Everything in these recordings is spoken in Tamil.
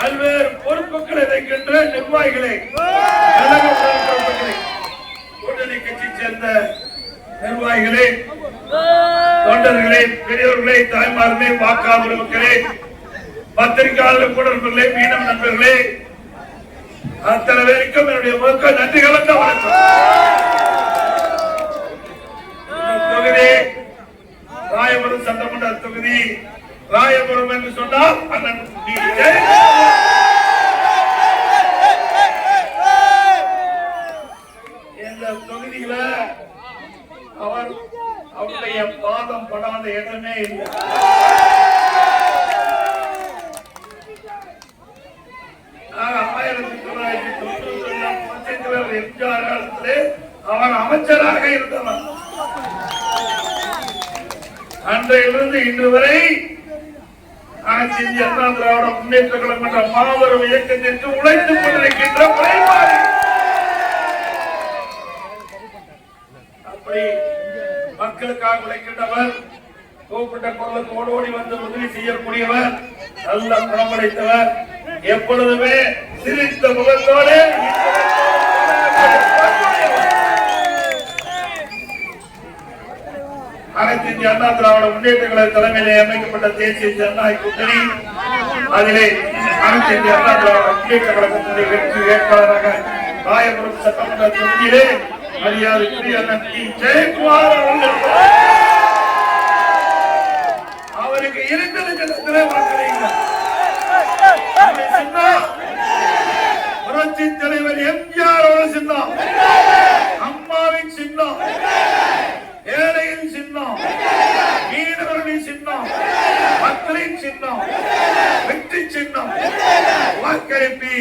பல்வேறு பொறுப்புகளை வைக்கின்ற நிர்வாகிகளை, கூட்டணி கட்சி சேர்ந்த நிர்வாகிகளே, தொண்டர்களே, பெரியவர்களே, தாய்மார்களே, வாக்காளர் மக்களே, பத்திரிகையாளர் கூடர்களே, மீனவ நண்பர்களே, அத்தனை பேருக்கும் என்னுடைய முழுக்க நன்றி கலந்த வணக்கம். தொகுதி ராயபுரம் சட்டமன்ற தொகுதி. ராயபுரம் என்று சொன்னால் அண்ணன் இந்த தொகுதியில அவருடைய பாதம் படாத இடமே இல்லை. எம்ஜிஆர் காலத்திலே அவர் அமைச்சராக இருந்தவர். அன்றையிலிருந்து இன்று வரை அனைத்து இந்திய அண்ணா திராவிட முன்னேற்ற கழகம் என்ற மாபெரும் இயக்கத்திற்கு உழைத்துக் கொண்டிருக்கின்ற முறைமாறி. அப்படி மக்களுக்காக உழைக்கின்றவர், கூப்பிட்ட குரலுக்கு ஓடோடி வந்து உதவி செய்யக்கூடியவர், நல்ல குணமடைத்தவர், எப்பொழுதுமே சிரித்த முகத்தோடு அனைத்து இந்திய அண்ணா திராவிட முன்னேற்ற கழக தலைமையிலே அமைக்கப்பட்ட தேசிய ஜனநாயக கூட்டணி, அதிலே அனைத்து இந்திய அண்ணா திராவிட முன்னேற்ற கழகத்தினுடைய வெற்றி வேட்பாளராக ராயபுரம் சட்டமன்ற தொகுதியிலே மரியாதைக்குரிய அண்ணன் டி. ஜெயக்குமார் அவர்கள் அவருக்கு இருந்ததுக்கு வாக்களியுங்கள். புரட்சி தலைவர் எம்ஜிஆர் சின்னம், அம்மாவின் சின்னம், ஏழையின் சின்னம், மீனவர்களின் சின்னம், மக்களின் சின்னம், வெற்றி சின்னம், வாக்களிப்பி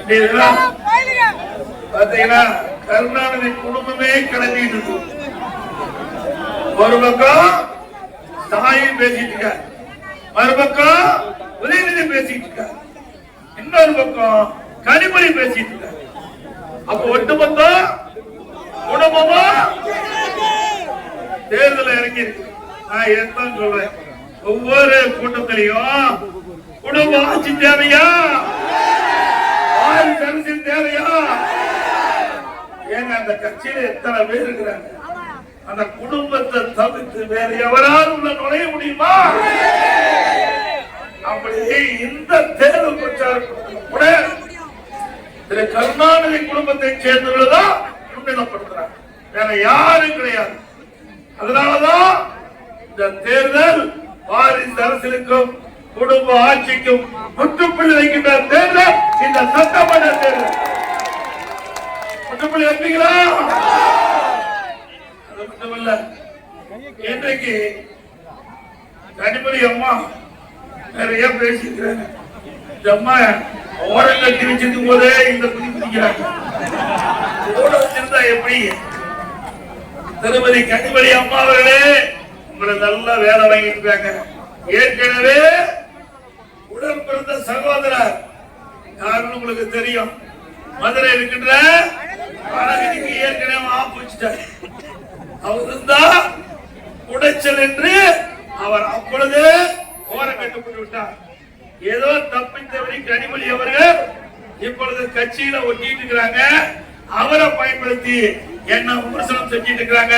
இளைஞர்களை பாத்தீங்கன்னா கருணாநிதி குடும்பமே கிளம்பிட்டு ஒரு பக்கம் தாயும் பேசிட்டு இருக்கார், மறுபக்கம் உதயநிதி பேசிட்டு இருக்கார், இன்னொரு பக்கம் கனிமொழி பேசிட்டு இருக்கார். அப்ப ஒட்டுமொத்த குடும்பமா தேர்தல் இறங்கி இருக்கு. நான் ஏன் சொல்றேன், ஒவ்வொரு கூட்டத்திலையும் குடும்ப ஆட்சி தேவையா, அரசியல் தேவையா? ஏங்க அந்த கட்சியில எத்தனை பேர் இருக்கிறாங்க, அந்த குடும்பத்தை தவிர்த்து வேற எவராலும் உள்ள நுழைய முடியுமா? அப்படியே இந்த தேர்தல் பிரச்சாரத்தில் கூட திரு கருணாநிதி குடும்பத்தை சேர்ந்தவர்கள்தான் முன்னிலைப்படுத்துறாங்க, வேற யாரும் கிடையாது. அதனாலதான் இந்த தேர்தல் வாரிசு அரசியலுக்கும் குடும்ப ஆட்சிக்கும் முற்றுப்புள்ளி வைக்கின்ற தேர்தல் இந்த சட்டமன்ற தேர்தல். முற்றுப்புள்ளி வைப்பீங்களா? அது மட்டுமல்ல, இன்றைக்கு கனிமொழி அம்மா நிறைய பேசிக்கிறாங்க. இந்த அம்மா ஓரங்கட்டி வச்சிருக்கும் போதே இந்த குதி குதிக்கிறாங்க. ஓட வச்சிருந்தா எப்படி? திருமதி கனிமொழி அம்மா அவர்களே, உங்களை நல்லா வேலை வாங்கிட்டு இருக்காங்க. ஏற்கனவே உடன் பிறந்த சகோதரர் யாருன்னு உங்களுக்கு தெரியும், மதுரை இருக்கின்ற அழகிரிக்கு ஏற்கனவே ஆப்பிச்சிட்டார். அவர் இருந்தா உடைச்சல் என்று அவர் அப்பொழுது ஓரம் கட்டுப்பட்டு விட்டார். ஏதோ தப்பித்தவரை கனிமொழி அவர்கள் இப்பொழுது கட்சியில ஒட்டிட்டு இருக்கிறாங்க. அவரை பயன்படுத்தி என்ன விமர்சனம் செஞ்சிட்டு இருக்கிறாங்க.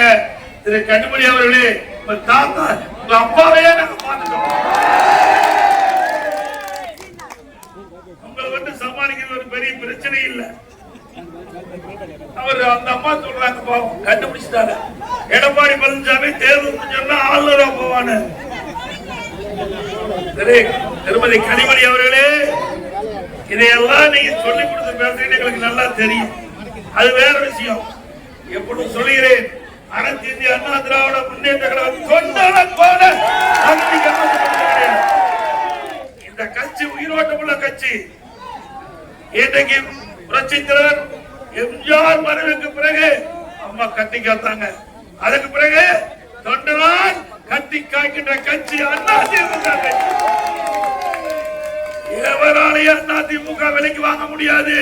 திரு கனிமொழி அவர்களே, உங்க தாத்தா உங்க அப்பாவையே நாங்க பார்த்துட்டோம். உங்களை வந்து சமாளிக்கிறது ஒரு பெரிய பிரச்சனை இல்லை. அவர் அந்த அம்மா சொல்றாங்க, பாவம் கண்டுபிடிச்சிட்டாங்க. எடப்பாடி பழனிசாமி தேர்தல் சொன்னா ஆளுநரா போவானு. திருமதி கனிமொழி அவர்களே, இதையெல்லாம் நீங்க சொல்லிக் கொடுத்து பேசுறீங்க, எங்களுக்கு நல்லா தெரியும். அது வேற விஷயம். எப்பொழுது சொல்லுகிறேன், அனைத்து இந்திய அண்ணா திராவிட முன்னேற்ற கழகம் கொண்டாட போல இந்த கட்சி உயிரோட்டமுள்ள கட்சி. இன்றைக்கு புரட்சி தலைவர் எம்ஜிஆர் மறைவுக்கு பிறகு அம்மா கட்டி காத்தாங்க. அதுக்கு பிறகு தொண்டரால் கட்டி காய்க்கின்ற கட்சி அதிமுக கட்சி. எவராலையும் அதிமுக விலைக்கு வாங்க முடியாது.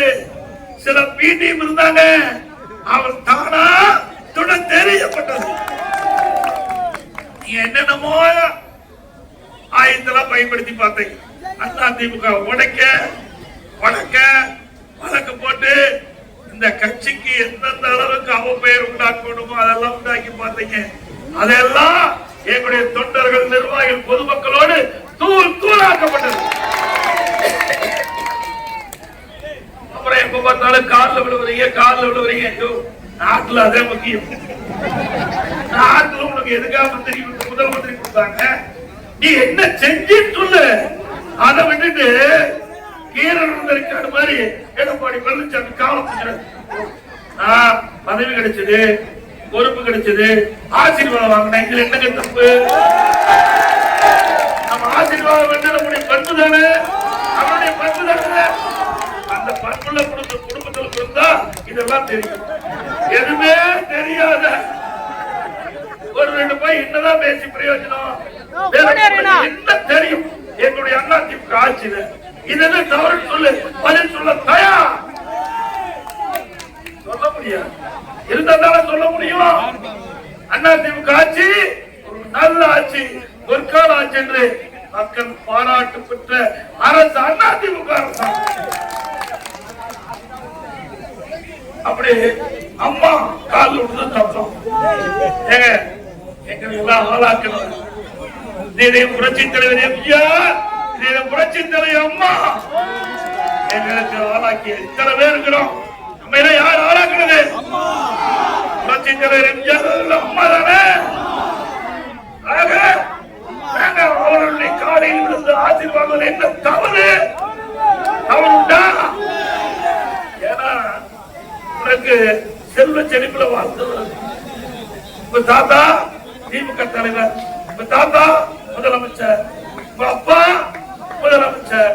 சில பிடிஎம் இருந்தாங்க, அவர் தானா துணை தெரியப்பட்டது. நீங்க என்னென்னமோ ஆயத்தெல்லாம் பயன்படுத்தி பார்த்தீங்க. அதிமுக உடைக்க வழக்கு போட்டு இந்த கட்சிக்கு எந்தெந்த அளவுக்கு அவப்பெயர் உண்டாக்கணுமோ அதெல்லாம் உண்டாக்கி பார்த்தீங்க. அதெல்லாம் எங்களுடைய தொண்டர்கள், நிர்வாகிகள், பொதுமக்களோடு தூளாக்கப்பட்டது. அப்புறம் எப்ப பார்த்தாலும் காலில் விழுவுறீங்க. நாட்டுல அதே முக்கியம். நாட்டுல உங்களுக்கு எதுக்காக முதல் மந்திரி கொடுத்தாங்க? நீ என்ன செஞ்சு சொல்லு. அதை விட்டுட்டு கீரன் மாதிரி எடப்பாடி பழனிசாமி காலம் பதவி கிடைச்சது, பொறுப்பு கிடைச்சது, ஆசீர்வாதம் வாங்கினேன். இதுல என்னங்க தப்பு? நம்ம ஆசீர்வாதம் வந்து நம்முடைய பண்பு தானே, அவருடைய பண்பு தானே. அந்த பண்புள்ள குடும்பத்தில் இருந்தா இதெல்லாம் தெரியும். எதுவுமே தெரியாத ஒரு 2 போய் என்னதான் பேசி பிரயோஜனம்? என்ன தெரியும் எங்களுடைய அதிமுக ஆட்சியில? இது தவறு சொல்லு, பதில் சொல்ல தயார். சொல்ல முடியாது, இருந்தாலும் சொல்ல முடியும். அதிமுக ஆட்சி ஒரு நல்ல ஆட்சி, பொற்கால ஆட்சி என்று மக்கள் பாராட்டு பெற்ற அரசு அதிமுக அரசாங்கம். அப்படி அம்மா காலில் விழுந்து தப்போம். எங்களை எல்லாம் ஆளாக்கணும். புரட்சி தலைவர் எம்ஜிஆர், புரட்சி தலைவர் அம்மா எங்களுக்கு ஆளாக்கிய இத்தனை பேர் இருக்கிறோம். நம்ம எல்லாம் யார் ஆளாக்குறது? புரட்சி தலைவர் எம்ஜிஆர் அம்மா தானே. அவர்களுடைய காலையில் விழுந்து ஆசீர்வாதம் என்ன தவறு உண்டா? ஏன்னா உனக்கு செல்வ செழிப்புல வாழ்ந்தவர். இப்ப தாத்தா திமுக தலைவர், இப்ப தாத்தா முதலமைச்சர், இப்ப அப்பா முதலமைச்சர்,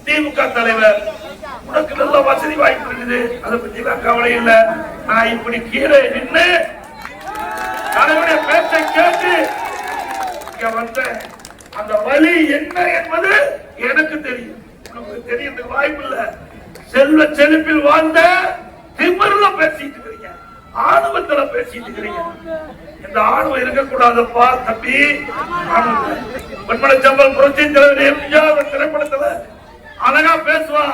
திமுக தலைவர். உனக்கு நல்ல வசதி வாய்ப்பு இருக்குது, அதை பத்தி நான் கவலை இல்லை. நான் இப்படி கீழே நின்று தலைவருடைய பேச்சை கேட்டு வந்த அந்த வழி என்ன என்பது எனக்கு தெரியும். உனக்கு தெரிய வாய்ப்பு இல்லை. செல்வ செழிப்பில் வாழ்ந்த திமிர்ல பேசிட்டு இருக்கிறீங்க, ஆணவத்துல பேசிட்டு இருக்கிறீங்க. இந்த ஆணவம் இருக்கக்கூடாதப்பா தம்பி. பொன்மனச்சம்பல் புரட்சி தலைவர் எம்ஜிஆர் திரைப்படத்துல அழகா பேசுவா.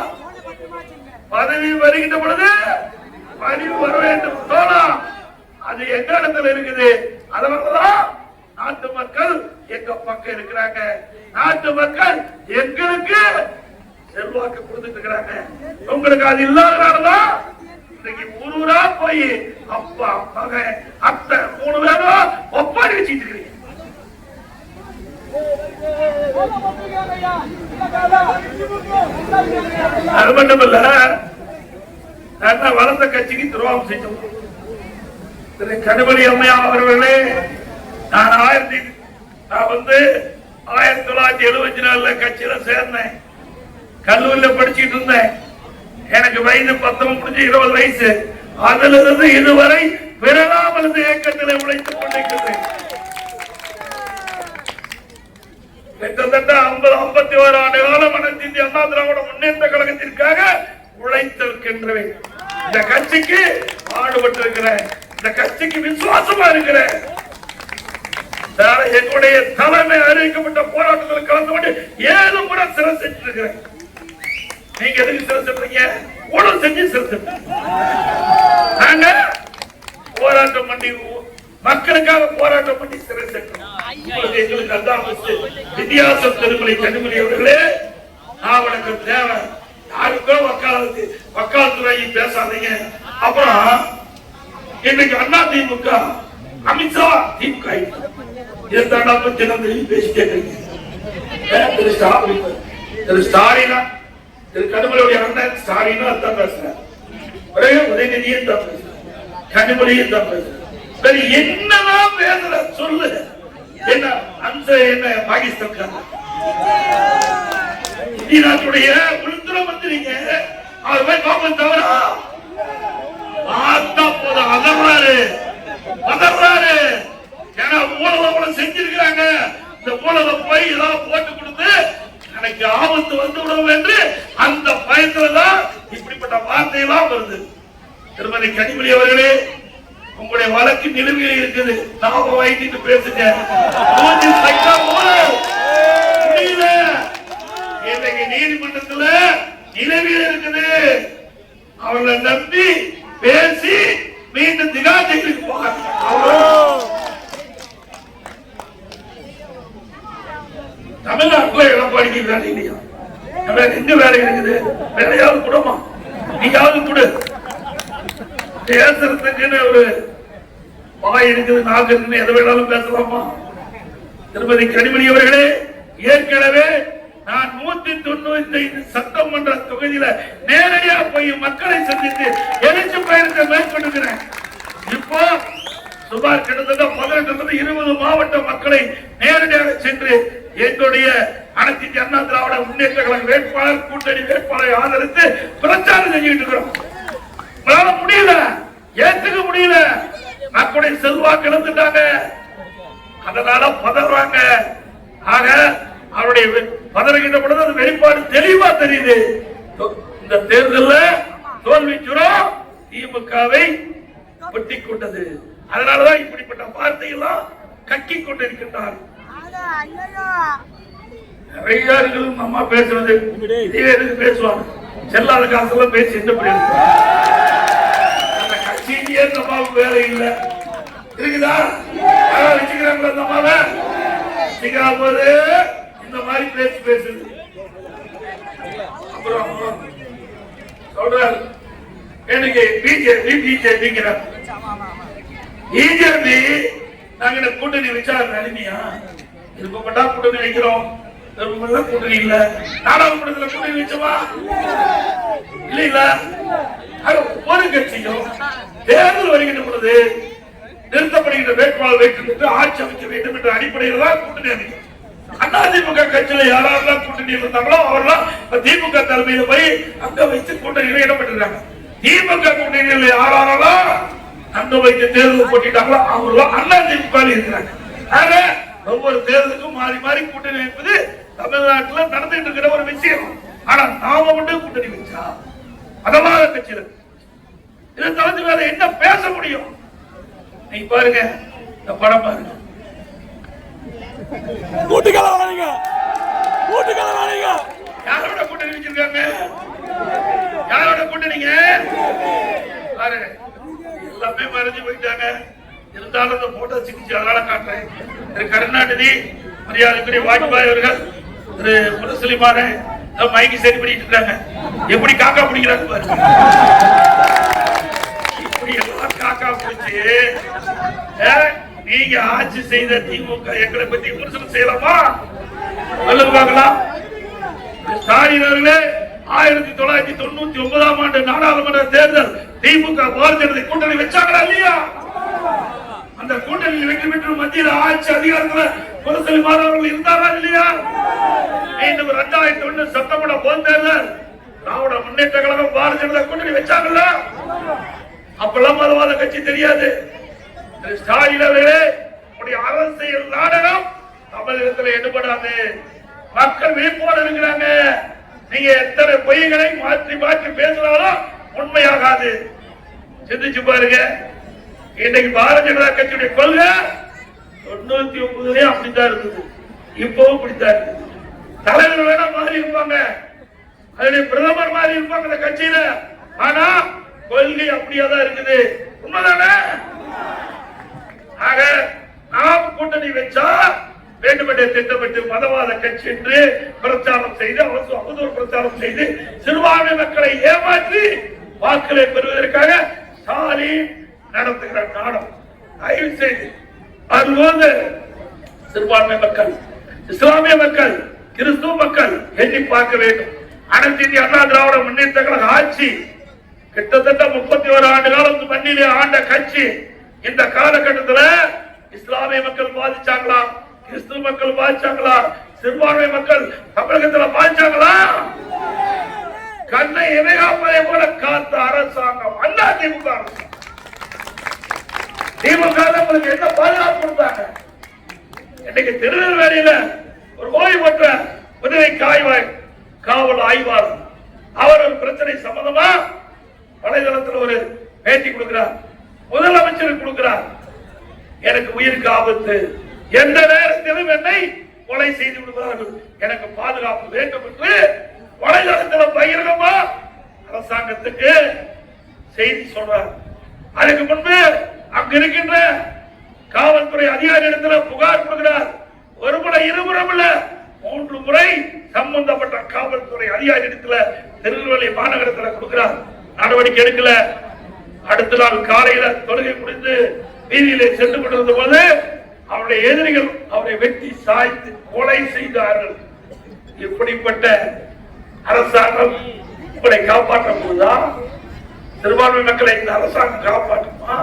பதவி வருகின்ற பொழுது பதவி வர வேண்டும் தோணா, அது எங்க இடத்துல இருக்குது. அதனாலதான் நாட்டு மக்கள் எங்க பக்கம் இருக்கிறாங்க. நாட்டு மக்கள் எங்களுக்கு செல்வாக்கு கொடுத்துட்டு இருக்கிறாங்க. உங்களுக்கு அது இல்லாதனாலதான் இன்னைக்கு ஊரூரா போய் அப்பா மகன் அத்தை 3 பேரும் ஒப்பாடி வச்சுட்டு இருக்கிறீங்க. அது மட்டும் இல்ல, வளர்ந்த கட்சிக்கு துரோகம் செய்தோம். திரு கனிமொழி அம்மையா அவர்களே, நான் 1974 கட்சியில சேர்ந்தேன். கல்லூரியில படிச்சுட்டு இருந்தேன். எனக்கு வயது 19 முடிஞ்சு 20 வயசு. அதிலிருந்து இதுவரை விரலாமல் இயக்கத்தில் உழைத்துக் கொண்டிருக்கிறேன். கிட்டத்தட்ட 50-51 ஆண்டு காலம் அனைத்து இந்திய அண்ணா திராவிட முன்னேற்ற கழகத்திற்காக உழைத்திருக்கின்றேன். இந்த கட்சிக்கு பாடுபட்டு இருக்கிறேன். இந்த கட்சிக்கு விசுவாசமா இருக்கிறேன். என்னுடைய தலைமை அறிவிக்கப்பட்ட போராட்டத்தில் கலந்து கொண்டு 7 முறை சிறை செஞ்சு இருக்கிறேன். நீங்க எதுக்கு சிறை சென்றீங்க? ஊழல் செஞ்சு சிறை. நாங்க போராட்டம் பண்ணி, மக்களுக்காக போராட்டம் பண்ணி சிறை சென்றோம். எங்களுக்கு அதான் வித்தியாசம். திருமலை கனிமொழி அவர்களே, நான் உனக்கு தேவை. யாருக்கோ வக்காலத்துறை பேசாதீங்க. அப்புறம் இன்னைக்கு அண்ணா திமுக, அமித்ஷா திமுக பேசிட்டே திரு ஸ்டாலினா, திரு கனிமொழியுடைய அண்ணன் ஸ்டாலினா தான் பேசுறாரு. உதயநிதியும் தான் பேசுறாரு, கனிமொழியும் தான் பேசுறாரு. சரி, என்னதான் பேசுற சொல்லு. என்ன அந்த என்ன பாகிஸ்தான் இந்திய நாட்டுடைய உள்துறை மந்திரிங்க அவர் போய் கோபம் தவறா பார்த்தா போதும் அதர்றாரு. ஏன்னா ஊழல செஞ்சிருக்கிறாங்க. இந்த ஊழல போய் ஏதாவது போட்டு கொடுத்து எனக்கு ஆபத்து வந்து விடும் என்று அந்த பயத்துலதான் இப்படிப்பட்ட வார்த்தையெல்லாம் வருது. திருமதி கனிமொழி அவர்களே, உங்களுடைய வழக்கு நிலுவையில் இருக்குது. ஞாபகம் வைத்து பேசுங்க. முடியல. இன்றைக்கு நீதிமன்றத்தில் நிலுவையில் இருக்குது. அவர்களை நம்பி பேசி மீண்டும் திகாஜைக்கு போகிறாங்க. தமிழ்நாட்டில் எடப்பாடிக்கு வேலை இல்லையா? எங்க வேலை இருக்குது? வேலையாவது கூடமா? நீயாவது கூட பேசுறதுக்குன்னு ஒரு வாய் இருக்குது, நாக்கு இருக்குன்னு எதை வேணாலும் பேசலாமா? திருமதி கனிமொழி அவர்களே, ஏற்கனவே நான் 195 சட்டமன்ற தொகுதியில நேரடியா போய் மக்களை சந்தித்து எழுச்சி பயணத்தை மேற்கொண்டிருக்கிறேன். இப்போ சுமார் கிட்டத்தட்ட 18-20 மாவட்ட மக்களை நேரடியாக சென்று எங்களுடைய அனைத்து இந்திய அண்ணா திராவிட முன்னேற்ற கழக வேட்பாளர், கூட்டணி வேட்பாளரை ஆதரித்து பிரச்சாரம் செஞ்சுட்டு இருக்கிறோம். உங்களால முடியல, ஏத்துக்க முடியல. மக்களுடைய செல்வாக்கு இழந்துட்டாங்க, அதனால பதறாங்க. ஆக அவருடைய பதறுகின்ற பொழுது அது வெளிப்பாடு தெளிவா தெரியுது. இந்த தேர்தலில் தோல்வி சுரம் திமுகவை ஒட்டிக் கொண்டது. அதனாலதான் இப்படிப்பட்ட வார்த்தையெல்லாம் கக்கிக் கொண்டிருக்கின்றார். நிறைய அம்மா பேசுறது இதே எதுக்கு பேசுவாங்க? செல்லாத காசெல்லாம் பேசி என்ன அந்த கட்சியிலேயே இந்த அம்மாவுக்கு வேலை இல்லை இருக்குதா? வச்சுக்கிறாங்களா இந்த அம்மாவை? வச்சுக்கிறா போது இந்த மாதிரி பேசி பேசுது. அப்புறம் சொல்றாரு எனக்கு பிஜேபி நாங்க கூட்டணி வச்சா நன்மையா? விருப்பப்பட்டா கூட்டணி வைக்கிறோம், கூட்டணி இல்ல. நாடாளுமன்றத்தில் கூட்டணி வச்சோமா? இல்ல இல்ல. ஒரு கட்சியும் தேர்தல் வருகின்ற பொழுது நிறுத்தப்படுகின்ற வேட்பாளர் வைத்து ஆட்சி அமைக்க வேண்டும் என்ற அடிப்படையில் தான் கூட்டணி அமைக்கும். அதிமுக கட்சியில யாரெல்லாம் கூட்டணி இருந்தாங்களோ அவரெல்லாம் திமுக தலைமையில போய் அங்க வைத்து கூட்டணியில இடம்பெற்றிருக்காங்க. திமுக கூட்டணியில் யாரெல்லாம் அங்க வைத்து தேர்தல் போட்டிட்டாங்களோ அவரெல்லாம் அதிமுக இருக்கிறாங்க. ஆக ஒவ்வொரு தேர்தலுக்கும் மாறி மாறி கூட்டணி வைப்பது தமிழ்நாட்டில் நடந்துட்டு இருக்கிற ஒரு விஷயம். ஆனா நாம மட்டும் கூட்டணி வச்சா அதமாக கட்சியில இதை தவிர்த்து வேற என்ன பேச முடியும்? நீ பாருங்க, இந்த படம் பாருங்க. யாரோட கூட்டணி வச்சிருக்காங்க? யாரோட கூட்டணிங்க? எல்லாமே மறைஞ்சு போயிட்டாங்க. இருந்தாலும் இந்த போட்டோ சிகிச்சை அதனால காட்டுறேன். திரு கருணாநிதி, மரியாதைக்குரிய வாஜ்பாய் அவர்கள், திரு முரசலிமார மைக்கு சரி பண்ணிட்டு இருக்காங்க. எப்படி காக்கா பிடிக்கிறாங்க பாருங்க. இப்படி எல்லாம் காக்கா பிடிச்சு நீங்க ஆட்சி செய்த திமுக எங்களை பத்தி விமர்சனம் செய்யலாமா? சொல்லுங்க பார்க்கலாம். ஸ்டாலின் அவர்களே 1999ஆம் ஆண்டு நாடாளுமன்ற தேர்தல் திமுக பாரதிய ஜனதா கூட்டணி வச்சாங்களா இல்லையா? அந்த கூட்டணியில் வெற்றி பெற்று மத்தியில் ஆட்சி அதிகாரத்தில் முரசலிமார் அவர்கள் இருந்தாரா இல்லையா? மீண்டும் 2001 சட்டமன்ற பொது தேர்தல் திராவிட முன்னேற்ற கழகம் பாரதிய ஜனதா கூட்டணி வச்சாங்கல்ல? அப்பெல்லாம் மதவாத கட்சி தெரியாது. ஸ்டாலின் அவர்களே, அரசியல் நாடகம் தமிழகத்தில் எடுபடாது. மக்கள் விழிப்போடு இருக்கிறாங்க. நீங்க எத்தனை பொய்களை மாற்றி மாற்றி பேசினாலும் உண்மையாகாது. சிந்திச்சு பாருங்க. இன்னைக்கு பாரதிய ஜனதா கட்சியுடைய கொள்கை 99 அப்படித்தான் இருக்குது, இப்பவும் அப்படித்தான் இருக்குது. தலைவர் வேணா மாறி இருப்பாங்க, அதனுடைய பிரதமர் மாறி இருப்பாங்க அந்த கட்சியில, ஆனா கொள்கை அப்படியாதான் இருக்குது. உண்மைதானே? ஆக நாம் கூட்டணி வச்சா வேண்டுமென்றே திட்டமிட்டு மதவாத கட்சி என்று பிரச்சாரம் செய்து அவதூறு பிரச்சாரம் செய்து சிறுபான்மை மக்களை ஏமாற்றி வாக்களை பெறுவதற்காக ஸ்டாலின் நடத்துகிற நாடம். தயவு செய்து அதுபோது சிறுபான்மை மக்கள், இஸ்லாமிய மக்கள், கிறிஸ்துவ மக்கள் எண்ணி பார்க்க வேண்டும். அனைத்து இந்திய அண்ணா திராவிட முன்னேற்ற கழக ஆட்சி கிட்டத்தட்ட 31 ஆண்டு காலம் மண்ணிலே ஆண்ட கட்சி. இந்த காலகட்டத்தில் இஸ்லாமிய மக்கள் பாதிச்சாங்களா? கிறிஸ்துவ மக்கள் பாதிச்சாங்களா? சிறுபான்மை மக்கள் தமிழகத்தில் பாதிச்சாங்களா? கண்ணை இமையாப்பதை போல காத்த அரசாங்கம் அண்ணா திமுக அரசாங்கம். திமுக உங்களுக்கு என்ன பாதுகாப்பு கொடுத்தாங்க? இன்னைக்கு திருநெல்வேலியில ஒரு ஓய்வு பெற்ற புதுவை காவல் ஆய்வாளர் அவர் ஒரு பிரச்சனை சம்பந்தமா வலைதளத்தில் ஒரு பேட்டி கொடுக்கிறார். முதலமைச்சர் கொடுக்கிறார். எனக்கு உயிருக்கு ஆபத்து, எந்த நேரத்திலும் என்னை கொலை செய்து விடுவார்கள், எனக்கு பாதுகாப்பு வேண்டும் என்று வலைதளத்தில் பகிரங்கமா அரசாங்கத்துக்கு செய்தி சொல்றார். அதுக்கு முன்பு அங்க இருக்கின்ற காவல்துறை அதிகாரியிடத்தில் புகார் கொடுக்கிறார். ஒரு முறை இருமுறம் இல்ல 3 முறை சம்பந்தப்பட்ட காவல்துறை அதிகாரியிடத்துல திருநெல்வேலி மாநகரத்தில் கொடுக்கிறார். நடவடிக்கை எடுக்கல. அடுத்த நாள் காலையில தொழுகை முடிந்து வீதியிலே சென்று கொண்டிருந்த போது அவருடைய எதிரிகள் அவரை வெட்டி சாய்த்து கொலை செய்தார்கள். இப்படிப்பட்ட அரசாங்கம் உங்களை காப்பாற்ற போதா? சிறுபான்மை மக்களை இந்த அரசாங்கம் காப்பாற்றுமா?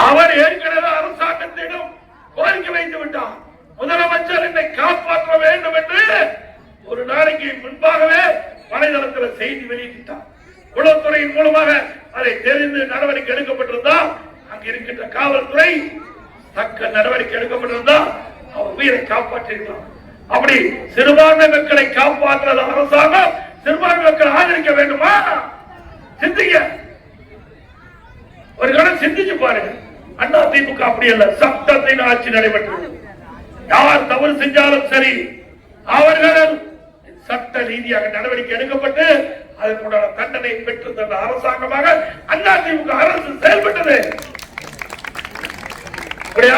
அவர் ஏற்கனவே அரசாங்கத்திடம் கோரிக்கை வைத்து விட்டார். முதலமைச்சர் என்னை காப்பாற்ற வேண்டும் என்று ஒரு நாளைக்கு முன்பாகவே வலைதளத்தில் செய்தி வெளியிட்டார். உளவுத்துறையின் மூலமாக அதை தெரிந்து நடவடிக்கை எடுக்கப்பட்டிருந்தால் அங்கு இருக்கின்ற காவல்துறை தக்க நடவடிக்கை எடுக்கப்பட்டிருந்தால் அவர் உயிரை காப்பாற்றிருக்கலாம். அப்படி சிறுபான்மை மக்களை காப்பாற்ற அரசாங்கம் சிறுபான்மை மக்களை ஆதரிக்க வேண்டுமா? சிந்திங்க, ஒரு கணம் சிந்திச்சு பாருங்க. அண்ணா திமுக அப்படி அல்ல, சட்டத்தின் ஆட்சி நடைபெற்றது. யார் தவறு செஞ்சாலும் சரி அவர்கள் சட்ட ரீதியாக நடவடிக்கை எடுக்கப்பட்டு அதற்குண்டான தண்டனை பெற்று தந்த அரசாங்கமாக அண்ணா திமுக அரசு செயல்பட்டது.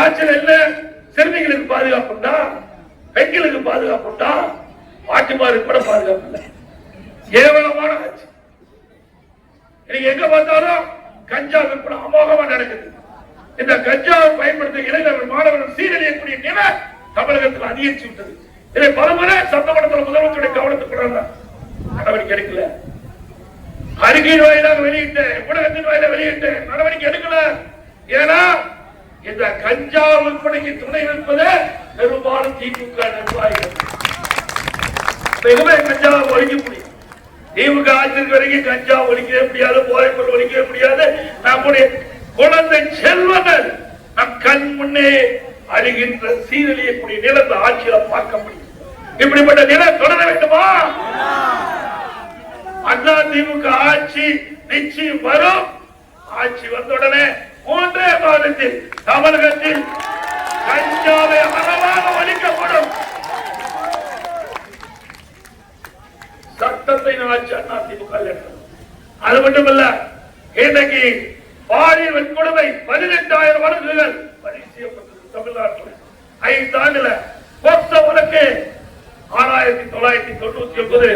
ஆட்சியில் என்ன சிறுமிகளுக்கு பாதுகாப்பு உண்டா? பெண்களுக்கு பாதுகாப்பு உண்டா? பாட்டிமாருக்கு கூட பாதுகாப்பு இல்லை. கேவலமான ஆட்சி. இன்னைக்கு எங்க பார்த்தாலும் கஞ்சா விற்பனை அமோகமா நடக்குது. இந்த கஞ்சாவை பயன்படுத்த இளைஞர்கள் மாணவர்கள் சீரழியக்கூடிய நிலை தமிழகத்தில் அதிகரிச்சு விட்டது. இதை பலமுறை சட்டமன்றத்தில் முதலமைச்சருடைய கவனத்துக்கு நடவடிக்கை எடுக்கல. அறிக்கையின் வாயிலாக வெளியிட்டு ஊடகத்தின் வாயிலாக வெளியிட்டு நடவடிக்கை எடுக்கல. ஏன்னா இந்த கஞ்சா விற்பனைக்கு துணை நிற்பது பெரும்பாலும் திமுக நிர்வாகிகள். கஞ்சாவை ஒழிக்க முடியும். திமுக ஆட்சிக்கு வரைக்கும் கஞ்சா ஒழிக்கவே முடியாது, போதைப் பொருள் ஒழிக்கவே முடியாது. நம்முடைய குழந்தை செல்வங்கள் நம் கண் முன்னே அழிகின்ற சீரழியக்கூடிய நிலத்தை ஆட்சியில பார்க்க முடியும். இப்படிப்பட்ட நிலை தொடர வேண்டுமா? அண்ணா திமுக ஆட்சி நிச்சயம் வரும். ஆட்சி வந்தவுடனே 3 மாதத்தில் தமிழகத்தில் கஞ்சாவை அறவாக ஒழிக்கப்படும். சட்டத்தை ஆட்சி அண்ணா திமுக. அது மட்டுமல்ல, இன்றைக்கு பாலியல் வன்கொடுமை 18,000 வழக்குகள் பதிவு செய்யப்பட்டது தமிழ்நாட்டில். 5 ஆண்டுல போக்சோ வழக்கு 6,999.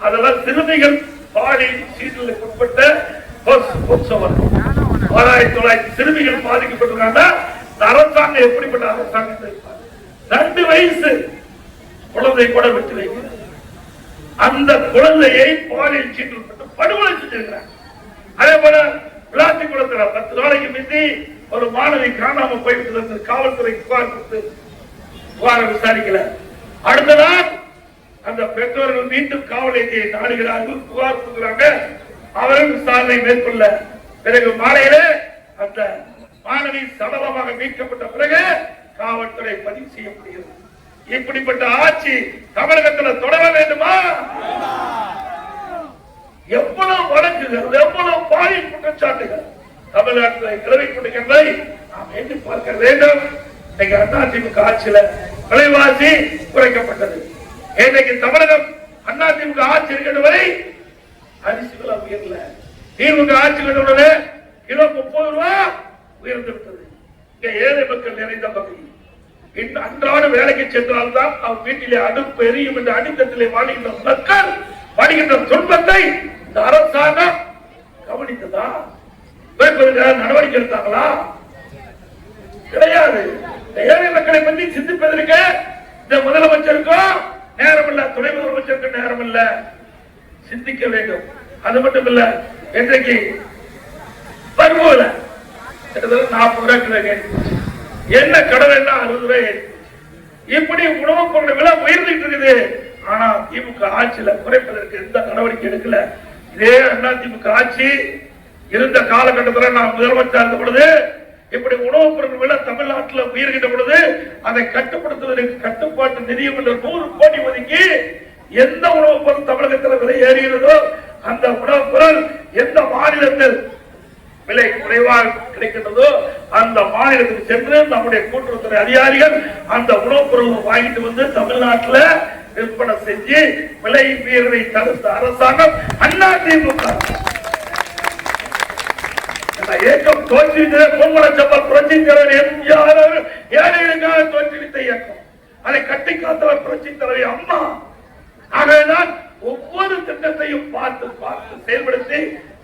அதெல்லாம் சிறுமிகள் பாலியல் சீண்டலுக்கு உட்பட்ட போக்சோ வழக்கு. 6,900 சிறுமிகள் பாதிக்கப்பட்டிருக்காங்க. அரசாங்கம் எப்படிப்பட்ட அரசாங்கத்தை? 2 வயசு குழந்தை கூட விட்டு வைக்கிறது. அந்த குழந்தையை பாலியல் சீண்டல் படுகொலை செஞ்சிருக்கிறாங்க. அதே போல பிளாஸ்டிக் குளத்துல 10 நாளைக்கு முந்தி ஒரு மாணவி காணாம போய்விட்டது. காவல்துறைக்கு புகார் கொடுத்து புகாரை விசாரிக்கல. அடுத்த நாள் அந்த பெற்றோர்கள் மீண்டும் காவல் நிலையத்தை நாடுகிறார்கள், புகார் கொடுக்கிறாங்க. அவர்கள் விசாரணை மேற்கொள்ள பிறகு மாலையிலே அந்த மாணவி சடலமாக மீட்கப்பட்ட பிறகு காவல்துறை பதிவு செய்யப்படுகிறது. இப்படிப்பட்ட ஆட்சி தமிழகத்தில் தொடர வேண்டுமா? எவ்வளவு வழக்குகள், எவ்வளவு பாலியல் குற்றச்சாட்டுகள் தமிழ்நாட்டில் கிளம்பிக் கொண்டிருக்கின்றதை நாம் எண்ணி பார்க்க வேண்டும். இன்னைக்கு அண்ணா திமுக ஆட்சியில விலைவாசி குறைக்கப்பட்டது. இன்றைக்கு தமிழகம் அண்ணா திமுக ஆட்சி இருக்கின்ற வரை அரிசி விலை உயரல. திமுக ஆட்சி கண்டவுடனே கிலோ 30 ரூபாய் உயர்ந்து விட்டது. இங்க ஏழை மக்கள் நிறைந்த பகுதி. அன்றாட வேலைக்கு சென்றால்தான் அவர் வீட்டிலே அடுப்பு எரியும் என்ற அடித்தட்டிலே வாழ்கின்ற மக்கள் படுகின்ற துன்பத்தை இந்த அரசாங்கம் கவனித்ததா? நடவடிக்கை எடுத்தாங்களா? கிடையாது. ஏழை மக்களை பற்றி சிந்திப்பதற்கு இந்த முதலமைச்சருக்கும் நேரம் இல்ல, துணை முதலமைச்சருக்கு நேரம் இல்ல. சிந்திக்க வேண்டும். அது மட்டும் இல்ல, இன்றைக்கு பருவல 40 ரூபாய் கிலோ என்ன கடை 60 ரூபாய். இப்படி உணவுப் பொருள் விலை உயர்ந்துட்டு இருக்குது. ஆனா திமுக ஆட்சியில குறைப்பதற்கு எந்த நடவடிக்கை எடுக்கல. இதே அண்ணா திமுக ஆட்சி இருந்த காலகட்டத்தில் நான் முதலமைச்சர் இருந்த பொழுது இப்படி உணவுப் பொருள் விலை தமிழ்நாட்டில் உயர்கின்ற பொழுது அதை கட்டுப்படுத்துவதற்கு கட்டுப்பாட்டு நிதியம் என்ற 100 கோடி ஒதுக்கி எந்த உணவுப் பொருள் தமிழகத்தில் விலை ஏறுகிறதோ அந்த உணவுப் பொருள் எந்த மாநிலத்தில் விலை குறைவாக கிடைக்கின்றதோ அந்த மாநிலத்துக்கு சென்று நம்முடைய கூட்டுறவுத்துறை அதிகாரிகள் அந்த உணவுப் பொருள் வாங்கிட்டு வந்து தமிழ்நாட்டில் விற்பனை செஞ்சு விலை உயர்வை தடுத்த அரசாங்கம் அதிமுக இயக்கம் தோற்றுவித்த பொன்மனச்சம்பல் புரட்சி தலைவர் எம்ஜிஆர் ஏழைகளுக்காக தோற்றுவித்த இயக்கம். அதை கட்டி காத்தவர் புரட்சி தலைவர் அம்மா. ஆகவேதான் ஒவ்வொரு திட்டத்தையும் பார்த்து செயல்படுத்தி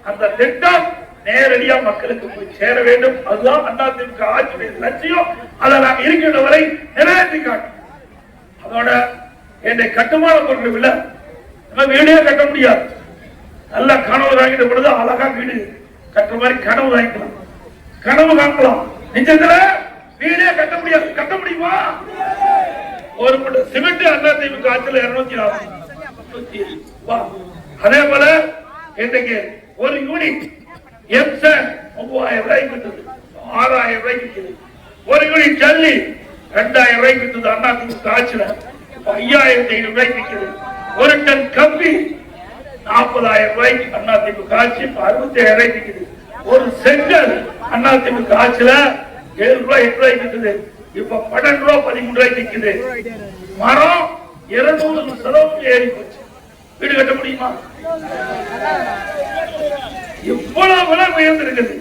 அந்த திட்டம் நேரடியா மக்களுக்கு போய் சேர வேண்டும். அதுதான் அதிமுக ஆட்சியுடைய லட்சியம். அதை நாம் இருக்கின்ற வரை நிறைவேற்றி காட்டும். அதோட என்னை கட்டுமான பொருட்கள் இல்ல, நம்ம வீடே கட்ட முடியாது. நல்ல கனவு வாங்கிட்டு பொழுது அழகா வீடு கட்டுற மாதிரி கனவு வாங்கிக்கலாம், கனவு காணலாம். நிஜத்துல வீடே கட்ட முடியாது. கட்ட முடியுமா? ஒரு மட்டும் சிமெண்ட் அதிமுக ஆட்சியில் 240. அதே போல இன்றைக்கு ஒரு யூனிட் எம்சன் 3000 ரூபாய்க்கு விற்றது, 6000 ரூபாய்க்கு விற்கிறது. ஒரு யூனிட் ஜல்லி 2000 ரூபாய்க்கு விற்றது அதிமுக ஆட்சியில் 5500 ரூபாய்க்கு விற்கிறது. ஒரு டன் கம்பி 40,000 ரூபாய்க்கு அதிமுக ஆட்சி 67,000 ரூபாய்க்கு விற்கிறது. ஒரு செங்கல் அதிமுக ஆட்சியில 7 ரூபாய் 8 ரூபாய்க்கு விற்கிறது. இப்ப 12 ரூபாய் 13 ரூபாய்க்கு விற்கிறது. மரம் 200% ஏறி போச்சு. வீடு கட்ட முடியுமா? இவ்வளவு விலை உயர்ந்திருக்குது.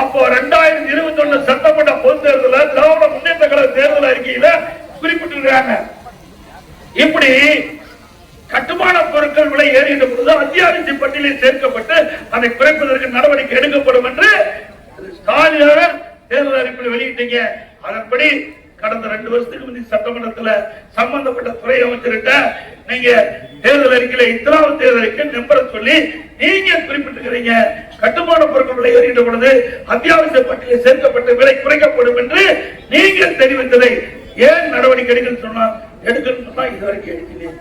அப்போ 2021 சட்டமன்ற பொது தேர்தலில் திராவிட முன்னேற்ற கழக தேர்தல் அறிக்கையில குறிப்பிட்டிருக்காங்க. இப்படி கட்டுமான பொருட்கள் விலை ஏறிய பொழுது அத்தியாவசிய பட்டியலில் சேர்க்கப்பட்டு அதை குறைப்பதற்கு நடவடிக்கை எடுக்கப்படும் என்று ஸ்டாலின் தேர்தல் அறிக்கையில் வெளியிட்டீங்க. அதன்படி கடந்த 2 வருஷத்துக்கு முந்தைய சட்டமன்றத்தில் சம்பந்தப்பட்ட துறை அமைச்சர்கிட்ட நீங்க தேர்தல் அறிக்கையில இத்தனாவது தேர்தல் அறிக்கை நம்பரை சொல்லி நீங்க குறிப்பிட்டிருக்கிறீங்க. கட்டுமான பொருட்கள் விலை ஏறிய பொழுது அத்தியாவசிய பட்டியலில் சேர்க்கப்பட்ட விலை குறைக்கப்படும் என்று நீங்கள் தெரிவித்ததை ஏன் நடவடிக்கை எடுக்கணும்னு சொன்னா இதுவரைக்கும் எடுக்கிறேன்.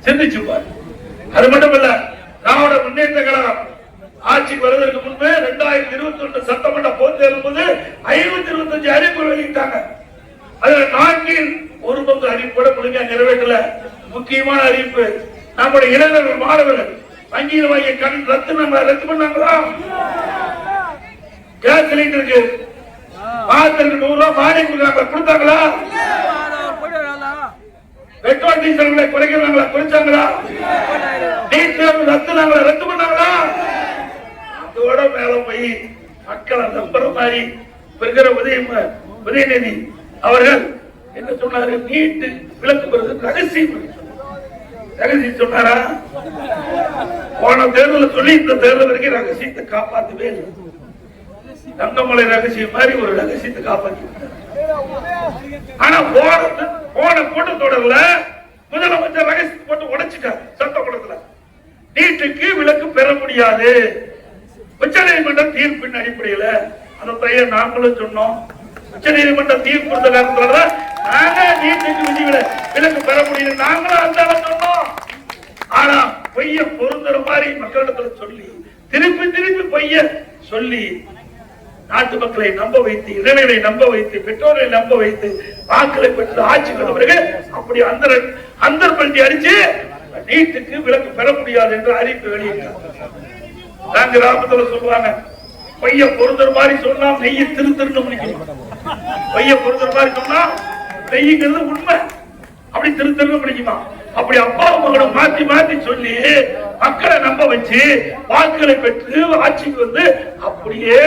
சிந்திச்சு பாரு. அது மட்டும் இல்ல, திராவிட முன்னேற்ற கழகம் ஆட்சிக்கு வருவதற்கு முன்பு 2021 சட்டமன்ற பொது தேர்தல் போது 525 அறிவிப்பு வெளியிட்டாங்க. அதுல 4 ஒரு பங்கு அறிவிப்போட முழுமையா நிறைவேற்றல. முக்கியமான அறிவிப்பு, நம்முடைய இளைஞர்கள் மாணவர்கள் வங்கியில் வாங்கிய கடன் ரத்து பண்ணாங்களா? கேஸ் சிலிண்டருக்கு மாதத்திற்கு 100 ரூபாய் மானியம் கொடுத்தாங்களா? பெட்ரோல் டீசல் குறைக்கிறாங்களா? குறைச்சாங்களா? டீசல் ரத்து பண்ணாங்களா? அதோட மேல போய் மக்களை நம்புற மாதிரி இருக்கிற உதயநிதி அவர்கள் என்ன சொன்னாரு? நீட்டு விலக்கு பெறுவது ரகசியம் சொன்னாரா? போன தேர்தல் சொல்லி இந்த தேர்தல் வரைக்கும் ரகசியத்தை காப்பாற்றவே இல்லை. தங்கமலை ரகசியம் மாதிரி ஒரு ரகசியத்தை காப்பாற்றி. ஆனா போன கூட்டத்தொடர்ல முதலமைச்சர் ரகசியத்தை போட்டு உடைச்சிட்டார். சட்டமன்றத்தில் நீட்டுக்கு விலக்கு பெற முடியாது. உச்ச நீதிமன்ற தீர்ப்பின் அடிப்படையில் அந்த பெயர் நாங்களும் சொன்னோம். உச்ச நீதிமன்ற தீர்ப்பு கொடுத்த காரணத்துல நாங்க நீட்டுக்கு விலக்கு பெற முடியும் நாங்களும் அந்த சொன்னோம். ஆனா பொய்ய பொருந்துற மாதிரி மக்களிடத்துல சொல்லி திருப்பி பொய்ய சொல்லி நாட்டு மக்களை நம்ப வைத்து, இளைஞர்களை நம்ப வைத்து, பெற்றோர்களை நம்ப வைத்து வாக்களை பெற்று ஆட்சி கொண்டவர்கள் அப்படி அந்தர்பல்டி அடிச்சு நீட்டுக்கு விலக்கு பெற முடியாது என்று அறிவிப்பு வெளியிட்டார். கிராமத்துல சொல்லுவாங்க, பொய்ய பொருந்துற மாதிரி சொன்னா நெய்ய திருன்னு முடிக்கணும். பொய்ய பொருந்துற மாதிரி சொன்னா நெய்யுங்கிறது உண்மை, அப்படி திருன்னு முடிக்குமா? அப்படி அப்பா மகனும் மாத்தி சொல்லி மக்களை நம்ப வச்சு வாக்குகளை பெற்று ஆட்சிக்கு வந்து அப்படியே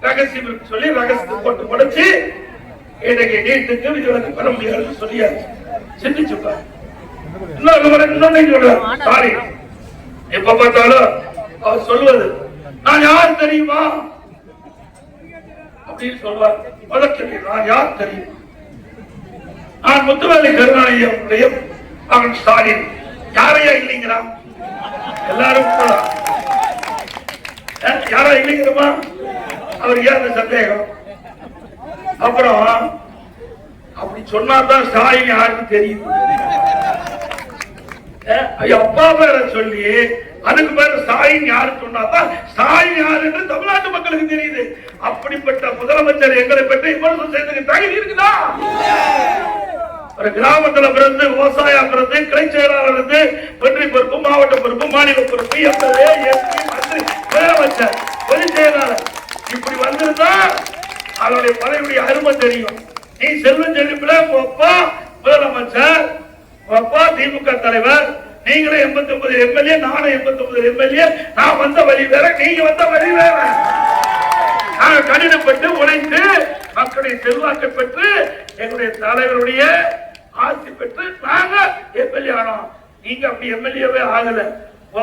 ரகசியம் சொல்லி ரகசியத்தை போட்டு உடைச்சு இன்னைக்கு நீட்டுக்கு விதிவிலக்கு பெற முடியாது சொல்லியாச்சு. சிந்திச்சு இன்னொன்னு சொல்றாரு. எப்ப பார்த்தாலும் அவர் சொல்லுவது நான் யார் தெரியுமா அப்படின்னு சொல்வார். நான் யார் தெரியும்? நான் முத்துவேலை கருணாநிதியுடைய மகன் ஸ்டாலின். யாரையா இல்லைங்கிறான்? எல்லாரும் யாரா இல்லைங்கிறமா? அவர் ஏன் சந்தேகம்? அப்புறம் அப்படி சொன்னாதான் ஸ்டாலின் யாருக்கு தெரியும்? அப்பா பேர சொல்லி அதுக்கு பேர ஸ்டாலின் யாரு சொன்னாதான் ஸ்டாலின் யாரு என்று தமிழ்நாட்டு மக்களுக்கு தெரியுது. அப்படிப்பட்ட முதலமைச்சர் எங்களை பற்றி விமர்சனம் செய்ததுக்கு தகுதி இருக்குதா? ஒரு கிராமத்துல பிறந்து விவசாயம் பிறந்து கிளை செயலாளர் இருந்து ஒன்றிய பொறுப்பு, மாவட்ட பொறுப்பு, மாநில பொறுப்பு, எம்எல்ஏ, எம்பி, மந்திரி, முதலமைச்சர் பொதுச் செயலாளர் இப்படி வந்திருந்தா அவருடைய பதவியுடைய அருமை தெரியும். நீ செல்வம் செழிப்புல அப்பா முதலமைச்சர், அப்பா திமுக தலைவர், நீங்களும் 89 எம்எல்ஏ, நானும் 89 எம்எல்ஏ. நான் வந்த வழி வேற, நீங்க வந்த வழி வேற. நாங்கள் கடினப்பட்டு உழைத்து மக்களுடைய செல்வாக்கை பெற்று எங்களுடைய தலைவருடைய ஆட்சி பெற்று நாங்க எம்எல்ஏ ஆனோம். நீங்க அப்படி எம்எல்ஏவே ஆகல.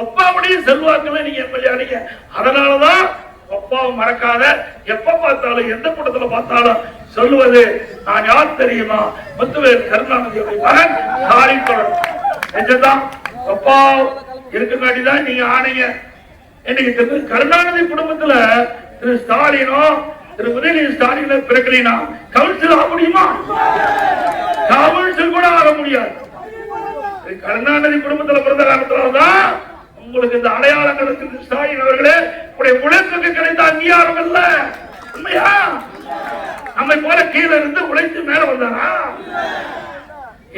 அப்பாவுடைய செல்வாக்குல நீங்க எம்எல்ஏ ஆனீங்க. அதனாலதான் அப்பாவை மறக்காத, எப்ப பார்த்தாலும் எந்த கூட்டத்துல பார்த்தாலும் சொல்லுவது நான் யார் தெரியுமா, முத்துவேல் கருணாநிதியுடைய மகன் ஸ்டாலின் தொடர். அப்பா இருக்குங்காட்டிதான் நீங்க ஆனீங்க. இன்னைக்கு கருணாநிதி குடும்பத்துல திரு ஸ்டாலினோ திரு உதயநிதி ஸ்டாலின் பிறக்கலைனா கவுன்சில் ஆக முடியுமா? கவுன்சில் கூட ஆக முடியாது. கருணாநிதி குடும்பத்துல பிறந்த காரணத்தினால்தான் உங்களுக்கு இந்த அடையாளங்களுக்கு ஸ்டாலின் அவர்களே உடைய உழைப்புக்கு கிடைத்த அங்கீகாரம் இல்ல. உண்மையா? நம்மை போல கீழே இருந்து உழைத்து மேல வந்தாரா?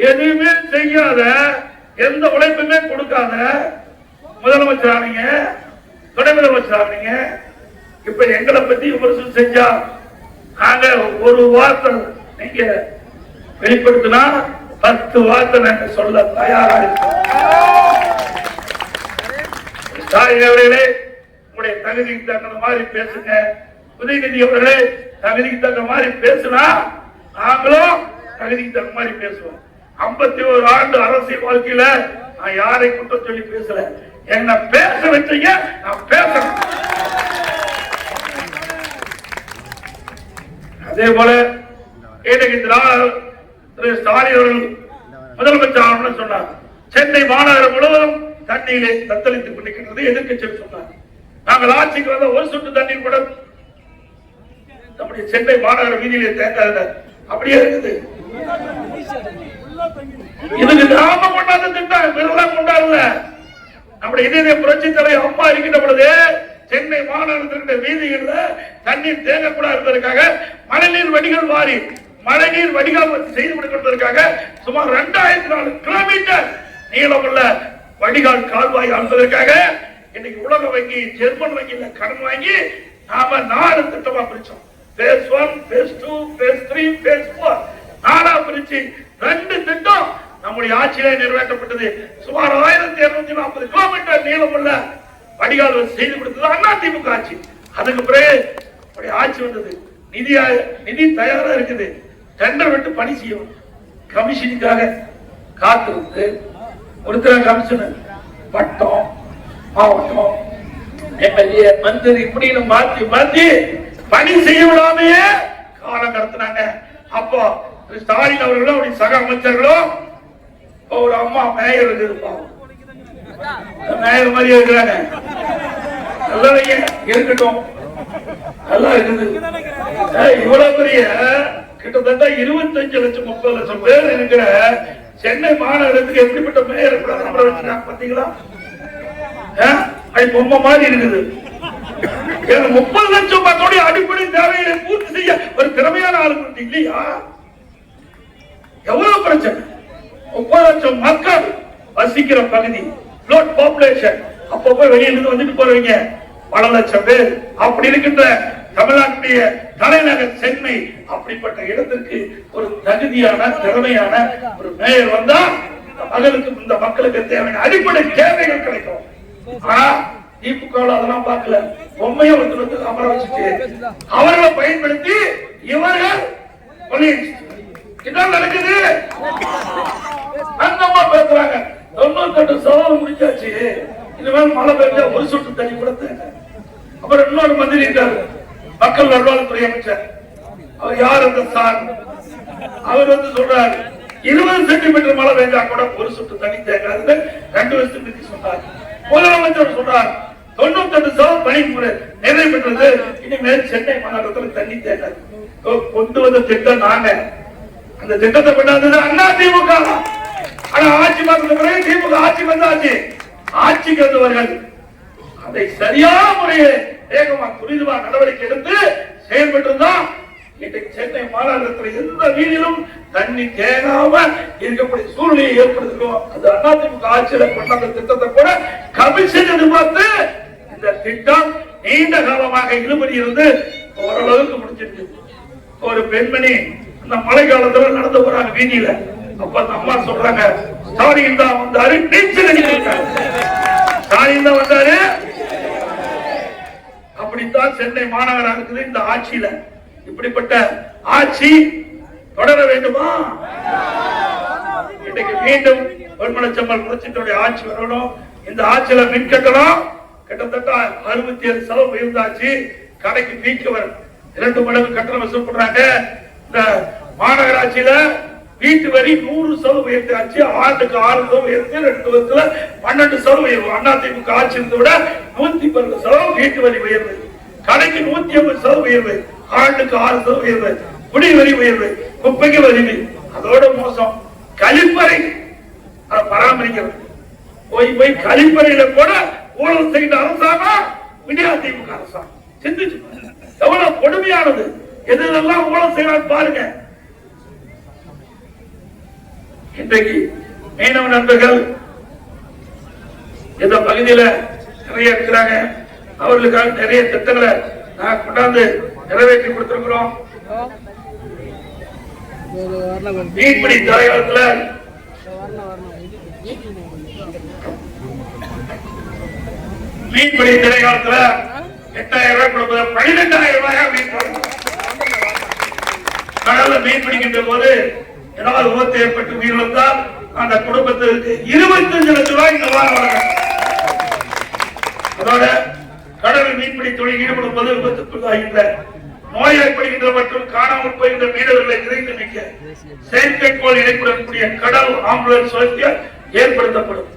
எதுவுமே செய்யாத, எந்த உழைப்புமே கொடுக்காத முதலமைச்சர் ஆனீங்க, துணை முதலமைச்சர் ஆனீங்க. இப்ப எங்களை பத்தி விமர்சனம் செஞ்சா நாங்க ஒரு வார்த்தை நீங்க வெளிப்படுத்தினா 10 வார்த்தை நாங்க சொல்ல தயாரா இருக்கோம். ஸ்டாலின் அவர்களே உங்களுடைய தகுதிக்கு தகுந்த மாதிரி பேசுங்க. உதயநிதி அவர்களே தகுதிக்கு தகுந்த மாதிரி பேசுனா நாங்களும் தகுதிக்கு தகுந்த மாதிரி பேசுவோம். 51 ஆண்டு அரசியல் வாழ்க்கையில நான் யாரை குற்றம் சொல்லி பேசல. என்ன பேச வச்சீங்க, நான் பேசணும். அதே போல திரு ஸ்டாலின் அவர்கள் முதலமைச்சர் சொன்னார், சென்னை மாநகரம் முழுவதும் தண்ணீரை தத்தளித்துக் கொண்டிருக்கிறது எதிர்க்கட்சி சொன்னார். நாங்கள் ஆட்சிக்கு வந்த ஒரு சொட்டு தண்ணீர் கூட நம்முடைய சென்னை மாநகர வீதியிலே தேங்காத அப்படியே இருக்குது. இதுக்கு நாம கொண்டாந்த திட்டம் விரலாம் கொண்டாடல. நம்முடைய இதய புரட்சி தலைவர் அம்மா இருக்கின்ற பொழுது சென்னை மாநகரத்தின் வீதிகளில் தண்ணீர் தேங்கக்கூடாது என்பதற்காக மழைநீர் வடிகால் வாரி மழைநீர் வடிகால் செய்து கொடுப்பதற்காக சுமார் 2400 கிலோமீட்டர் நீளமுள்ள வடிகால் கால்வாய் அமைப்பதற்காக இன்னைக்கு உலக வங்கி, ஜெர்மன் வங்கியில கடன் வாங்கி நாம 4 திட்டமா பிரிச்சோம். பேஸ் 1, பேஸ் 2, பேஸ் 3, பேஸ் 4 நாலா பிரிச்சு 2 திட்டம் நம்முடைய ஆட்சியிலே நிறைவேற்றப்பட்டது. சுமார் 1240 கிலோமீட்டர் நீளமுள்ள வடிகால் செய்து கொடுத்தது அதிமுக ஆட்சி. அதுக்கு பிறகு ஆட்சி வந்தது. நிதி தயாரா இருக்குது. டெண்டர் விட்டு பணி செய்யும். கமிஷனுக்காக காத்திருந்து ஒருத்தர் கமிஷனர் வட்டம், மாவட்டம், எம்எல்ஏ, மந்திரி இப்படின்னு மாத்தி மாத்தி பணி செய்ய விடாமையே காலம் நடத்தினாங்க. அப்போ ஸ்டாலின் அவர்களும் அப்படி சக அமைச்சர்களும் ஒரு அம்மா மேயர் இருப்பாங்க, மேயர் மாதிரியே இருக்கிறாங்க. நல்லவைங்க இருக்கட்டும், நல்லா இருக்குது. இவ்வளவு பெரிய கிட்டத்தட்ட 25 லட்சம் 30 லட்சம் பேர் இருக்கிற சென்னை மாநகரத்துக்கு எப்படிப்பட்ட மேயர் வச்சிருக்காங்க பாத்தீங்களா? பொம்மை மாதிரி இருக்குது. 30 லட்சம் மக்களுடைய அடிப்படை தேவைகளை பூர்த்தி செய்ய ஒரு திறமையான ஆளுங்க இல்லையா? எவ்வளவு பிரச்சனை? 30 லட்சம் மக்கள் வசிக்கிற பகுதி, லோட் பாப்புலேஷன். அப்பப்போ வெளியிலிருந்து வந்துட்டு போறவங்க பல லட்சம் பேர். அப்படி இருக்கின்ற தமிழ்நாட்டுடைய தலைநகர் சென்னை, அப்படிப்பட்ட இடத்திற்கு ஒரு தகுதியான திறமையான ஒரு மேயர் வந்தா இந்த மக்களுக்கு தேவையான அடிப்படை தேவைகள் கிடைக்கும். ஆனா திமுக அதெல்லாம் பார்க்கல. பொம்மையை வந்து அமர வச்சுட்டு அவர்களை பயன்படுத்தி இவர்கள் இதான் நடக்குது. அந்தமா பேசுறாங்க. 98% முடிச்சாச்சு. இனிமேல் மழை பெய்ஞ்சா ஒரு சொட்டு தண்ணி கூட தேங்க. அப்புறம் இன்னொரு மந்திரி இருக்காரு, மக்கள் நல்வாழ்வுத்துறை அமைச்சர். அவர் யார்? அந்த சார். அவர் வந்து சொல்றாரு 20 சென்டிமீட்டர் மழை பெய்ஞ்சா கூட ஒரு சொட்டு தண்ணி தேங்காது. 2 வருஷத்துக்கு சொன்னார். முதலமைச்சர் சொல்றார் 98% பணிமுறை நிறைவு பெற்றது. இனிமேல் சென்னை மாநகரத்தில் தண்ணி தேங்காது. கொண்டு வந்த திட்டம் நாங்க. அந்த திட்டத்தை கொண்டாந்தது அதிமுக. ஆனா ஆட்சி மாற்ற பிறகு திமுக ஆட்சி வந்தாச்சு. ஆட்சிக்கு வந்தவர்கள் அதை சரியான முறையில் வேகமா துரிதமா நடவடிக்கை எடுத்து செயல்பட்டுதான் இன்றைக்கு சென்னை மாநகரத்தில் எந்த வீதியிலும் தண்ணி தேங்காம இருக்கக்கூடிய சூழ்நிலையை ஏற்படுத்தும். அது அதிமுக ஆட்சியில கொண்டாந்த திட்டத்தை கூட கமிஷன் எதிர்பார்த்து இந்த திட்டம் நீண்ட காலமாக இழுபறி இருந்து ஓரளவுக்கு முடிச்சிருக்கு. ஒரு பெண்மணி அந்த மழை காலத்துல நடந்து போறாங்க வீதியில. அப்ப அந்த அம்மா சொல்றாங்க, ஸ்டாலின் தான் வந்தாரு, நீச்சல் அடிச்சிருக்காரு. ஸ்டாலின் தான் வந்தாரு. அப்படித்தான் சென்னை மாநகரம் இருக்குது. இந்த ஆட்சியில இப்படிப்பட்ட ஆட்சி தொடர வேண்டுமா? இன்னைக்கு மீண்டும் பொன்மனச்செம்மல் புரட்சித்துடைய ஆட்சி வரணும். இந்த ஆட்சியில மின் கட்டணம் கிட்டத்தட்ட 67% உயர்ந்தாச்சு. கடைக்கு பீக்க வரும் 2 மடங்கு கட்டணம் வசூல் பண்றாங்க. இந்த மாநகராட்சியில வீட்டு வரி 100% உயர்த்தாச்சு. ஆண்டுக்கு 6% உயர்த்தி 2 வருஷத்துல 12% உயர்வு. அதிமுக ஆட்சி இருந்ததை விட 110% வீட்டு வரி உயர்வு. கடைக்கு 150% உயர்வு. ஆண்டுக்கு 6% உயர்வு. குடி வரி உயர்வு. குப்பைக்கு வரி. அதோட மோசம் கழிப்பறை பராமரிக்கிறது. போய் கழிப்பறையில கூட ஊழல் செய்த அரசாங்கம் அதிமுக அரசாங்கம். சிந்திச்சு எவ்வளவு கொடுமையானது. எதெல்லாம் ஊழல் செய்யறான்னு பாருங்க. இன்றைக்கு மீனவ நண்பர்கள் இந்த பகுதியில நிறைய இருக்கிறாங்க. அவர்களுக்காக நிறைய திட்டங்களை நான் கொண்டாந்து நிறைவேற்றி கொடுத்திருக்கிறோம். மீன்பிடி தலைகாலத்தில் மீன்பிடி தலைகாலத்தில் 8000 ரூபாய் கொடுப்பது 12000 ரூபாயா மீன் கடல்ல மீன் பிடிக்கின்ற போது ஏதாவது விபத்து ஏற்பட்டு உயிரிழந்தால் அந்த குடும்பத்திற்கு 25 லட்சம் ரூபாய் இந்த வாரம் வழங்க. அதோட கடலில் மீன்பிடி தொழில் ஈடுபடும்போது விபத்துக்குள்ளாகின்ற நோய் ஏற்படுகின்ற மற்றும் காணாமல் போகின்ற மீனவர்களை விரைந்து மிக்க செயற்கைக்கோள் இணைப்புடக்கூடிய கடல் ஆம்புலன்ஸ் வசதி ஏற்படுத்தப்படும்.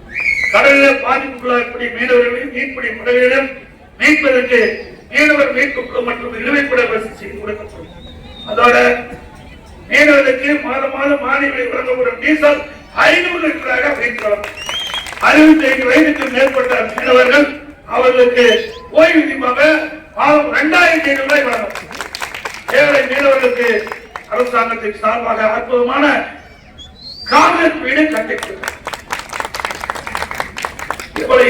கடலில் பாதிப்புக்குள்ளாகக்கூடிய மீனவர்களை மீன்பிடி முறைகளிலும் மீட்பதற்கு மீனவர் மீட்பு மற்றும் இழுவைப்பட வசதி கொடுக்கப்படும். அதோட மீனவர்களுக்கு மாதம் மானியங்களை வழங்கப்படும் டீசல் 500 லிட்டராக வைக்கலாம். 65 வயதுக்கு மேற்பட்ட மீனவர்கள் அவர்களுக்கு ஓய்வூதியமாக மாதம் 2500 ரூபாய் வழங்கும். ஏழை மீனவர்களுக்கு அரசாங்கத்தின் சார்பாக அற்புதமான காங்கிரஸ் வீடு கட்டிக்கொடுக்கும்.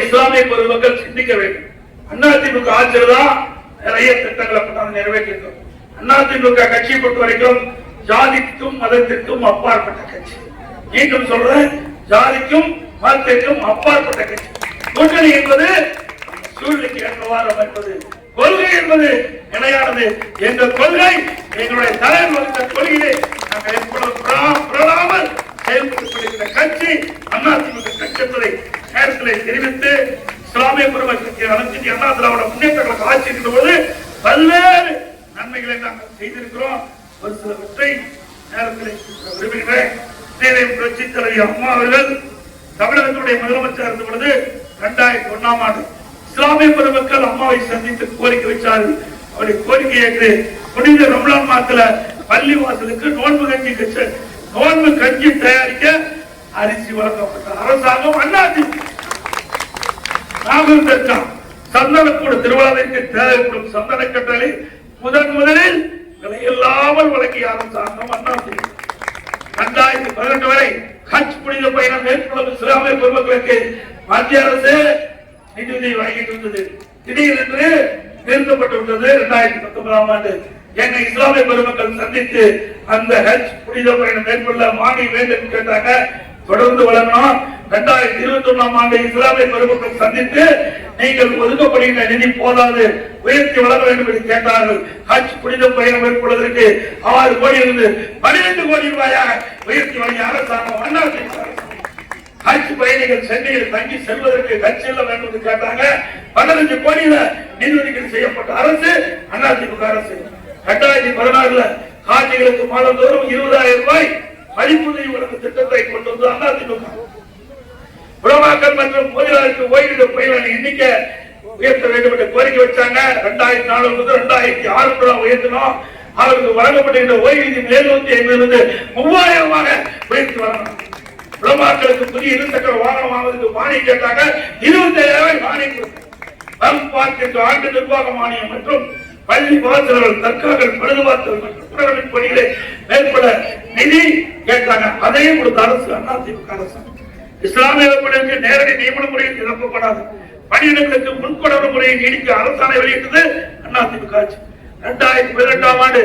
இஸ்லாமிய பொதுமக்கள் சிந்திக்க வேண்டும். அதிமுக ஆட்சியில் தான் நிறைய திட்டங்களை நிறைவேற்றிருக்கோம். அதிமுக கட்சியை பொறுத்த வரைக்கும் ஜாதிக்கும் மதத்திற்கும் அப்பாற்பட்ட கட்சி. மீண்டும் சொல்றேன், ஜாதிக்கும் மதத்திற்கும் அப்பாற்பட்ட கட்சி. கூட்டணி என்பது சூழ்நிலைக்கு ஏற்றவாறு அமைப்பது. கொள்கை என்பது நிலையானது. எங்கள் கொள்கை எங்களுடைய தலைவர் வகுத்த கொள்கையை நாங்கள் எப்பொழுது செயல்பட்டுக் கொண்டிருக்கிற கட்சி அதிமுக கட்சியை நேரத்தில் தெரிவித்து இஸ்லாமிய பெருமக்களுக்கு அனைத்து அண்ணா திராவிட முன்னேற்ற கழக ஆட்சி இருக்கின்ற போது பல்வேறு நன்மைகளை நாங்கள் செய்திருக்கிறோம். ஒரு சிலவற்றை நேரத்தில் விரும்புகிறேன். புரட்சித் தலைவி அம்மா அவர்கள் தமிழகத்துடைய முதலமைச்சர் இருந்த பொழுது 2001ஆம் ஆண்டு இஸ்லாமிய பெருமக்கள் அம்மாவை சந்தித்து கோரிக்கை வைத்தார்கள். அவருடைய கோரிக்கை ஏற்று புனித ரமலான் மாதத்துல பள்ளி வாசலுக்கு நோன்பு கஞ்சி தயாரிக்க அரிசி வழங்கப்பட்ட அரசாங்கம் அதிமுக. நாகூர் தர்கா சந்தனக்கூட திருவிழாவிற்கு தேவைப்படும் சந்தன கட்டளை முதலில் விலையில்லாமல் வழங்கிய அரசாங்கம் அதிமுக. 2018 வரை ஹஜ் புனித பயணம் மேற்கொள்ளும் இஸ்லாமிய பெருமக்களுக்கு மத்திய அரசு நிதியுதவி வழங்கிட்டு இருந்தது. திடீரென்று நிறுத்தப்பட்டு விட்டது. 2019ஆம் ஆண்டு என்னை இஸ்லாமிய பெருமக்கள் சந்தித்து அந்த ஹஜ் புனித பயணம் மேற்கொள்ள மானியம் வேண்டும் கேட்டாங்க. தொடர்ந்து வழங்கணும். 2021ஆம் ஆண்டு இஸ்லாமிய பெருமக்கள் சந்தித்து நீங்கள் ஒதுக்கப்படுகின்ற நிதி போதாது, உயர்த்தி வழங்க வேண்டும் என்று கேட்டார்கள். ஹஜ் புனித பயணம் மேற்கொள்வதற்கு 6 கோடி இருந்து 12 கோடி ரூபாயாக உயர்த்தி வழங்கிய அரசாங்கம் அதிமுக. ஹஜ் பயணிகள் சென்னையில் தங்கி செல்வதற்கு ஹஜ் செல்ல வேண்டும் என்று கேட்டாங்க. 15 கோடியில நிதி ஒதுக்கீடு செய்யப்பட்ட அரசு அதிமுக அரசு. 2016 ஹாஜிகளுக்கு மாதந்தோறும் 20,000 ரூபாய் மதிப்புதவி வழங்கும் திட்டத்தை கொண்டு வந்து அதிமுக. உலமாக்கல் மற்றும் முதலாளிக்கு ஓய்வூதிய பயிர்களின் எண்ணிக்கை உயர்த்த வேண்டும் என்று கோரிக்கை வச்சாங்க. 2004 முதல் 2006 உயர்த்தினோம். அவருக்கு வழங்கப்பட்ட ஓய்வூதியம் 750 3000 உயர்த்தி வழங்கணும். உலமாக்களுக்கு புதிய இருசக்கர வாகனம் வாங்குவதற்கு மானியம் கேட்டாங்க. 25,000 மானியம் கொடுத்தாங்க. ஆண்டு நிர்வாக மானியம் மற்றும் பள்ளி வாசல்கள் தற்காகள் பழுதுபார்த்தல் மற்றும் புனரமைப்பு பணிகளை மேற்பட நிதி கேட்டாங்க. அதையும் கொடுத்த அரசு அதிமுக அரசு. இஸ்லாமிய நேரடி நியமன முறையில் நிரப்பப்படாது பணியிடங்களுக்கு முன்கொடர் முறையை நீடிக்க அரசாணை வெளியிட்டது அதிமுக ஆட்சி. 2018ஆம் ஆண்டு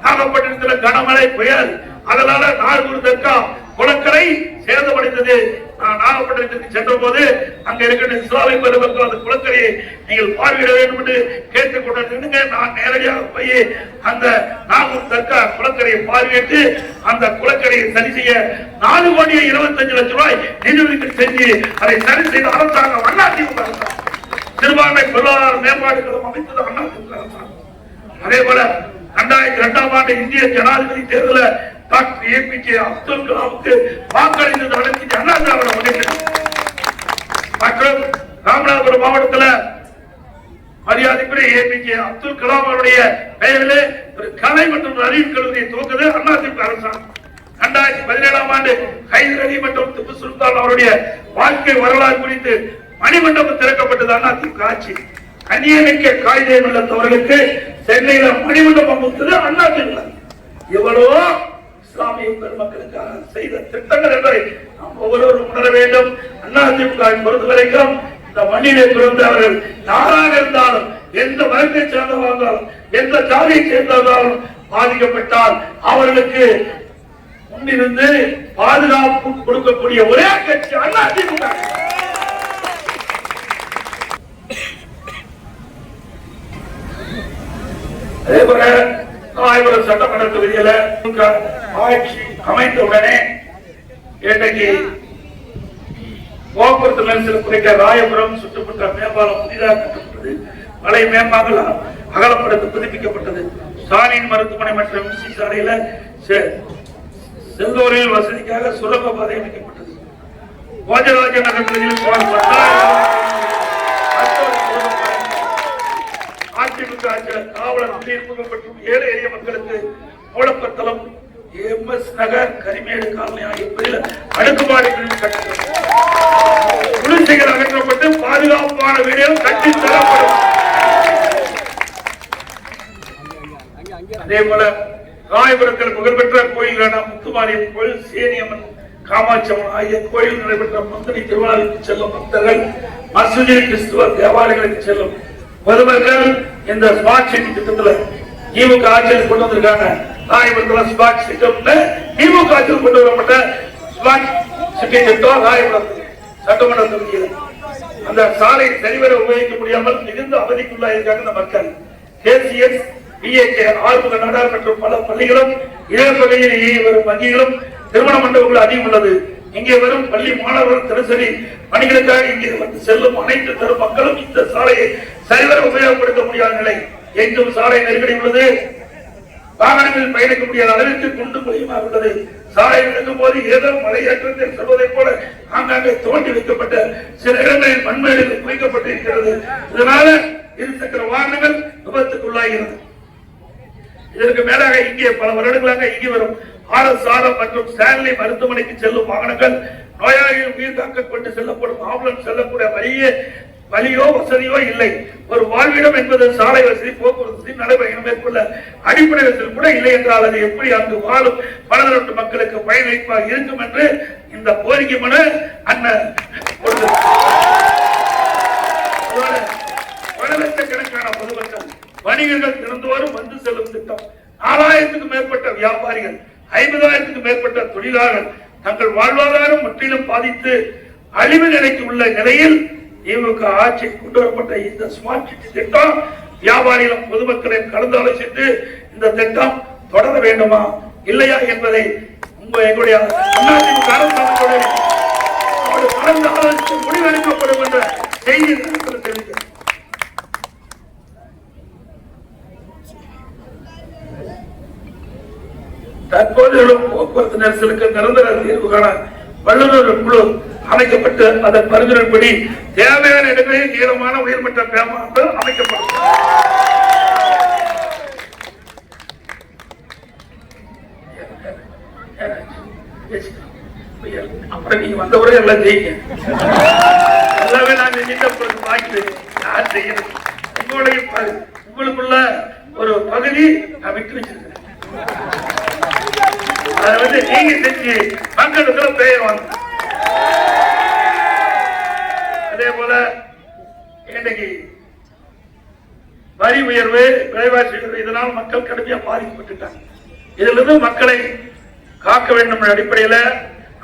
நாகப்பட்டினத்தில் கனமழை புயல், அதனால நாகூர் தர்கா குளக்கரை சேதமடைந்தது. நான் நாகப்பட்டினத்திற்கு சென்ற போது அங்க இருக்கிற இஸ்லாமிய பெருமக்கள் அந்த குளக்கரையை நீங்கள் பார்வையிட வேண்டும் என்று கேட்டுக்கொண்டிருந்தீங்க. நான் நேரடியாக போய் அந்த நாகூர் தர்கா குளக்கரையை பார்வையிட்டு அந்த குளக்கரையை சரி செய்ய 4,25,00,000 ரூபாய் நிதி ஒதுக்கீடு செஞ்சு அதை சரி செய்த அரசாங்கம் அதிமுக அரசாங்கம். சிறுபான்மை பொருளாதார மேம்பாடுகளும் அமைத்தது அதிமுக அரசாங்கம். அதே போல 2002ஆம் ஆண்டு இந்திய ஜனாதிபதி தேர்தலில் டாக்டர் ஏபிஜே அப்துல் கலாமுக்கு வாக்களித்தது அனைத்து அண்ணா திராவிட முன்னேற்ற மற்றும் ராமநாதபுரம் மாவட்டத்தில் மரியாதைக்குரிய ஏபிஜே அப்துல் கலாம் அவருடைய பெயரிலே ஒரு கலை மற்றும் அறிவு கல்லூரியை துவக்குது அதிமுக அரசாங்கம். 2017ஆம் ஆண்டு ஹைதர் அலி மற்றும் திப்பு சுல்தான் அவருடைய வாழ்க்கை வரலாறு குறித்து மணிமண்டபம் திறக்கப்பட்டது அதிமுக ஆட்சி. கன்னியமிக்க காயிதே உள்ளவர்களுக்கு சென்னையில மணிமண்டபம் கொடுத்தது அதிமுக. எவ்வளவோ இஸ்லாமிய பெருமக்களுக்காக செய்த திட்டங்கள் என்பதை நாம் ஒவ்வொருவரும் உணர வேண்டும். அதிமுக பொறுத்தவரைக்கும் இந்த மண்ணிலே பிறந்தவர்கள் யாராக இருந்தாலும், எந்த வழக்கை சேர்ந்தவர்களாலும், எந்த ஜாதியை சேர்ந்தவர்களாலும் பாதிக்கப்பட்டால் அவர்களுக்கு முன்னிருந்து பாதுகாப்பு கொடுக்கக்கூடிய ஒரே கட்சி அதிமுக. அதே போல ராயபுரம் சட்டமன்ற தொகுதியில ஆட்சி அமைந்தவுடனே இன்றைக்கு போக்குவரத்து நெரிசல் குறைக்க ராயபுரம் சுற்றுப்புற மேம்பாலம் புதிதாக கட்டப்பட்டது. மலை மேம்பாலம் அகலப்படுத்த புதுப்பிக்கப்பட்டது. ஸ்டாலின் மருத்துவமனை மற்றும் எம்சி சாலையில செல்லூரில் வசதிக்காக சுரங்க பாதை அமைக்கப்பட்டது. கோஜராஜ நகர் பகுதியில் அதிமுக காவலர் குடியிருப்புகள் மற்றும் ஏழை எளிய மக்களுக்கு மூலப்பத்தலம் எம்எஸ் நகர் கரிமேடு காலனி ஆகிய பகுதியில் அடுக்குமாடி குடிசைகள் அகற்றப்பட்டு பாதுகாப்பான வீடுகள் கட்டித் தரப்படும். அதே போல ராயபுரத்தில் புகழ்பெற்ற கோயில்களான முத்துமாரியம்மன் கோயில், சேனியம்மன், காமாட்சியம்மன் ஆகிய கோயில் நடைபெற்ற முந்தனி திருவிழாவிற்கு செல்லும் பக்தர்கள், மசூதி கிறிஸ்துவ தேவாலயங்களுக்கு செல்லும் பொதுமக்கள் இந்த ஸ்மார்ட் சிட்டி திட்டத்தில் திமுக ஆட்சியில் கொண்டு வந்திருக்காங்க. ராயபுரத்தில் ஸ்மார்ட் சிட்டி திமுக ஆட்சியில் கொண்டு வரப்பட்ட ஸ்மார்ட் சிட்டி திட்டம் ராயபுரம் சட்டமன்ற தொகுதியில் அந்த சாலை சரிவர உபயோகிக்க முடியாமல் மிகுந்த அவதிக்குள்ளாயிருக்காங்க இந்த மக்கள். கேசிஎஸ், பிஏகே, ஆறுமுக நாடார் மற்றும் பல பள்ளிகளும் இதே பகுதியில் இயங்கி வரும் வங்கிகளும் திருமண மண்டபங்கள் அதிகம் உள்ளது. இங்கே வரும் பள்ளி மாணவர்கள் தினசரி பணிகளுக்காக இங்கே வந்து செல்லும் அனைத்து தரும் மக்களும் இந்த சாலையை சரிவர உபயோகப்படுத்த முடியாத நிலை. எங்கும் சாலை நெருக்கடி உள்ளது. வாகனங்களில் பயணிக்க முடியாத அளவிற்கு குண்டு குழியுமாக உள்ளது. சாலை நடக்கும் போது ஏதோ மலையேற்றத்தில் செல்வதை போல ஆங்காங்கே தோண்டி வைக்கப்பட்ட சில இடங்களில் மண்மேடுகள் குவிக்கப்பட்டிருக்கிறது. இதனால இருசக்கர வாகனங்கள் விபத்துக்குள்ளாகிறது. இதற்கு மேலாக இங்கே பல வருடங்களாக இங்கே வரும் ஆர்எஸ்ஆர்எம் மற்றும் ஸ்டான்லி மருத்துவமனைக்கு செல்லும் வாகனங்கள் நோயாளிகள் உயிர் காக்க கொண்டு செல்லப்படும் ஆம்புலன்ஸ் செல்லக்கூடிய வழியோ வசதியோ இல்லை. ஒரு வாழ்விடம் என்பது சாலை வசதி, போக்குவரத்து நடைபயணம் மேற்கொள்ள அடிப்படை வசதி கூட இல்லை என்றால் அது எப்படி அங்கு வாழும் பலதரப்பு மக்களுக்கு பயனளிப்பாக இருக்கும் என்று இந்த கோரிக்கை மனு அண்ணன் பல லட்சக்கணக்கான பொதுமக்கள் வணிகர்கள் தினந்தோறும் வந்து செல்லும் திட்டம். 4000க்கும் மேற்பட்ட வியாபாரிகள், 50,000க்கும் மேற்பட்ட தொழிலாளர்கள் தங்கள் வாழ்வாதாரம் முற்றிலும் பாதித்து அழிவு நிலைக்கு உள்ள நிலையில் திமுக ஆட்சி கொண்டு வரப்பட்ட இந்த ஸ்மார்ட் சிட்டி திட்டம் வியாபாரிகளும் பொதுமக்களையும் கலந்து ஆலோசித்து இந்த திட்டம் தொடர வேண்டுமா இல்லையா என்பதை எங்களுடைய அதிமுக அரசாங்கத்துடன் கலந்து ஆலோசித்து முடிவெடுக்கப்படும் என்ற செய்தி தெரிவிக்கிறது. தற்போது போக்குவரத்து நெரிசலுக்கு நிரந்தர தீர்வு காண வல்லுநர் குழு அமைக்கப்பட்டு அதன் பரிந்துரைப்படி தேவையான இடங்களில் ஈரமான உயர்மட்ட பேமாக்கள் அமைக்கப்படும். அப்புறம் நீங்க வந்தவரை எல்லாம் செய்யுங்க. எல்லாமே நான் யார் செய்யணும் உங்களுக்குள்ள ஒரு பகுதி நான் விட்டு வச்சிருக்கேன். அதை வந்து நீங்க செஞ்சு மக்களுக்கு பெயர் வாங்க. அதே போல இன்னைக்கு வரி உயர்வு, விலைவாசி உயர்வு, இதனால் மக்கள் கடுமையா பாதிக்கப்பட்டுட்டாங்க. இதுல இருந்து மக்களை காக்க வேண்டும் என்ற அடிப்படையில்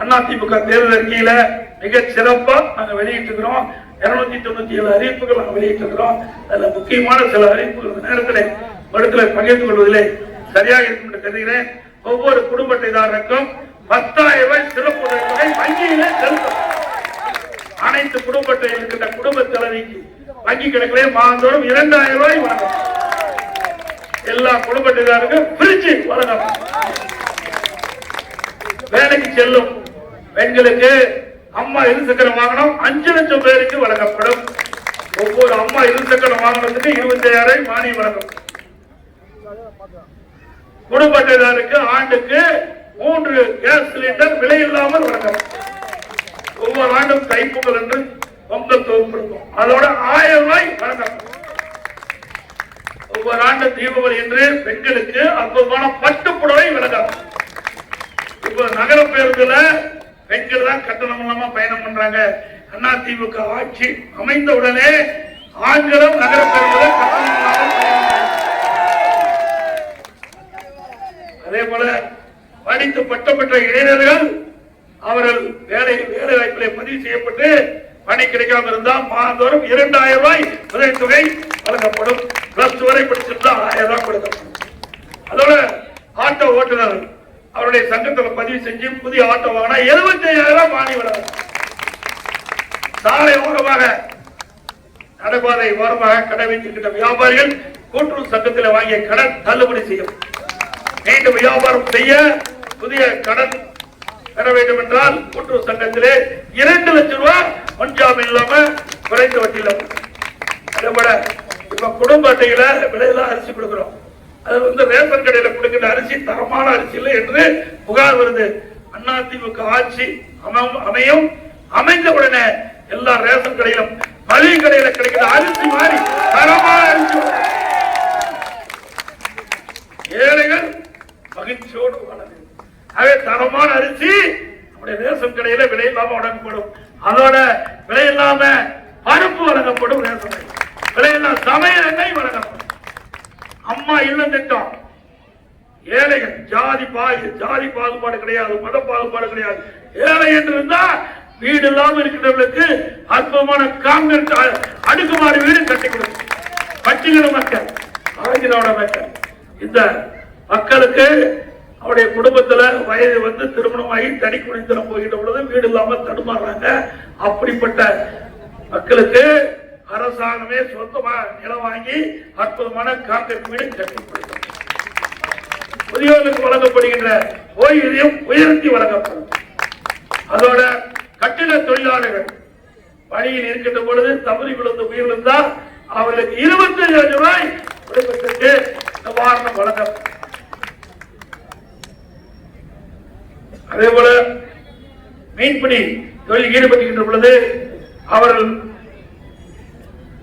அதிமுக தேர்தல் அறிக்கையில மிக சிறப்பா நாங்க வெளியிட்டிருக்கிறோம். 297 அறிவிப்புகள் நாங்கள் வெளியிட்டிருக்கிறோம். அதுல முக்கியமான சில அறிவிப்புகள் நேரத்தில் மடுக்களை பகிர்ந்து கொள்வதிலே சரியாக இருக்கும் என்று கருதுகிறேன். ஒவ்வொரு குடும்ப அட்டைதாரருக்கும் 10,000 ரூபாய் சிறப்பு தொகை வங்கியிலே செலுத்தும். அனைத்து குடும்ப அட்டை இருக்கின்ற குடும்ப தலைவிக்கு வங்கி கணக்கிலே மாதந்தோறும் 2,000 ரூபாய் வழங்கும். எல்லா குடும்ப அட்டைதாரருக்கும் பிரிச்சு வழங்கப்படும். வேலைக்கு செல்லும் பெண்களுக்கு அம்மா இருசக்கர வாகனம் 5 லட்சம் பேருக்கு வழங்கப்படும். ஒவ்வொரு அம்மா இருசக்கர வாகனத்துக்கு 25,000 மானியம் வழங்கும். குடும்ப அட்டைதாரருக்கு ஆண்டுக்கு 3 கேஸ் சிலிண்டர் விலை இல்லாமல் வழங்கப்படும். ஒவ்வொரு ஆண்டும் தைப்பொங்கல் என்று பொங்கல் தொகுப்பிருக்கும், அதோட 1000 ரூபாய் வழங்கப்படும். ஒவ்வொரு ஆண்டு தீபாவளி என்று பெண்களுக்கு அற்புதமான பட்டு புடவை வழங்கப்படும். இப்ப நகர பேருந்துல பெண்கள் தான் கட்டணம் இல்லாம பயணம் பண்றாங்க. அதிமுக ஆட்சி அமைந்த உடனே ஆண்களும் நகர பேருந்துல கட்டணம் இல்லாமல் அதே போல படித்து பட்டம் பெற்ற இளைஞர்கள் அவர்கள் வேலை வாய்ப்பிலே பதிவு செய்யப்பட்டு பணி கிடைக்காம இருந்தால் மாதந்தோறும் 2,000 ரூபாய் உதவித்தொகை வழங்கப்படும். பிளஸ் வரை படிச்சிருந்தா 1000 ரூபாய் கொடுக்கப்படும். அதோட ஆட்டோ ஓட்டுநர்கள் அவருடைய சங்கத்தில் பதிவு செஞ்சு புதிய ஆட்டோ வாங்கினா 75,000 ரூபாய் மானியம் வழங்கும். சாலை ஓரமாக நடைபாதை ஓரமாக கடை வைத்திருக்கின்ற வியாபாரிகள் கூட்டுறவு சங்கத்தில் வாங்கிய கடன் தள்ளுபடி செய்யும். மீண்டும் வியாபாரம் செய்ய புதிய கடன் பெற வேண்டும் என்றால் கூட்டுறவு சங்கத்திலே 2 லட்சம் ரூபாய் முன்ஜாமீன் இல்லாம குறைந்த வட்டியில். அதேபோல இப்ப குடும்ப அட்டையில விலையில அரிசி கொடுக்கிறோம். அது ரேஷன் கடையில கொடுக்கிற அரிசி தரமான அரிசி இல்லை என்று புகார் வருது. அதிமுக ஆட்சி அமையும் அமைந்த உடனே எல்லா ரேஷன் கடையிலும் மளிகை கடையில கிடைக்கிற அரிசி மாதிரி தரமான அரிசி ஏழைகள் மகிழ்ச்சியோடு தரமான அரிசி நம்முடைய ரேஷன் கடையில விலை இல்லாம வழங்கப்படும். அதோட விலை இல்லாம பருப்பு வழங்கப்படும். ரேஷன் விலை இல்லாம சமையல் எண்ணெய் வழங்கப்படும். அம்மா இல்லம் திட்டம் ஏழைகள் ஜாதி பாகுபாடு கிடையாது, மத பாகுபாடு கிடையாது. ஏழை என்று இருந்தா வீடு இல்லாமல் இருக்கின்றவர்களுக்கு அற்புதமான காங்கிரஸ் அடுக்குமாறு வீடு கட்டி கொடுக்கும். பட்டியல மக்கள் ஆகியோட மக்கள் இந்த மக்களுக்கு அவருடைய குடும்பத்துல வயது திருமணமாகி தனி குடித்தனம் போகின்ற பொழுது வீடு இல்லாமல் தடுமாறுறாங்க. அப்படிப்பட்ட மக்களுக்கு அரசாங்கமே சொந்தமா நிலம் வாங்கி அற்புதமான காங்கிரஸ் வீடு கட்டி கொடுக்கும். முதியோர்களுக்கு வழங்கப்படுகின்ற ஓய்வூதியம் உயர்த்தி வழங்கப்படும். அதோட கட்டிட தொழிலாளர்கள் பணியில் இருக்கின்ற பொழுது தவறி விழுந்து உயிரிழந்தால் அவர்களுக்கு 25,000 ரூபாய் குடும்பத்திற்கு நிவாரணம் வழங்கப்படும். அதே போல மீன்பிடி தொழில் ஈடுபடுகின்ற பொழுது அவர்கள்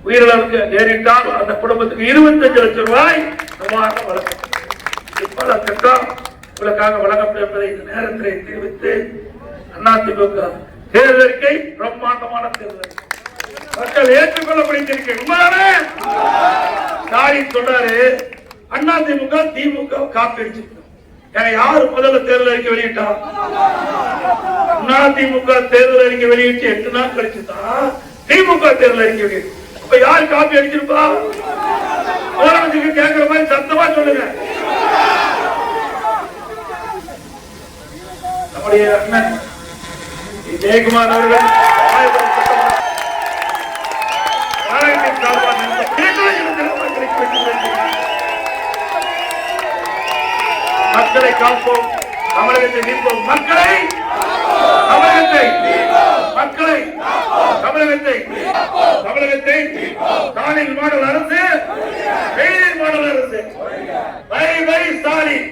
உயிரிழக்க நேரிட்டால் அந்த குடும்பத்துக்கு 25 லட்சம் ரூபாய் நிவாரணம் வழங்கப்படும். பல திட்டம் உங்களுக்காக வழங்கப்படும் என்பதை இந்த நேரத்தில் தெரிவித்து அதிமுக தேர்தல் அறிக்கை பிரம்மாண்டமான தேர்தல் மக்கள் ஏற்றுக்கொள்ள முடிந்திருக்கிறார். ஸ்டாலின் சொல்றாரு அதிமுக திமுக காப்பீடு யாரு முதல்ல தேர்தல் அறிக்கை வெளியிட்டா? அதிமுக தேர்தல் அறிக்கை வெளியிட்டு 8 நாள் கழிச்சுதான் திமுக தேர்தல் அறிக்கை வெளியிட்டு. அப்ப யார் காப்பி அடிச்சிருப்பா? முதலமைச்சருக்கு கேட்கிற மாதிரி சத்தமா சொல்லுங்க. நம்முடைய அண்ணன் ஜெயக்குமார் அவர்கள் மக்களை காப்போம், தமிழகத்தை மீட்போம். மக்களை ஸ்டாலின் மாடல் அரசு, மாடல் அரசு. Bye bye Stalin.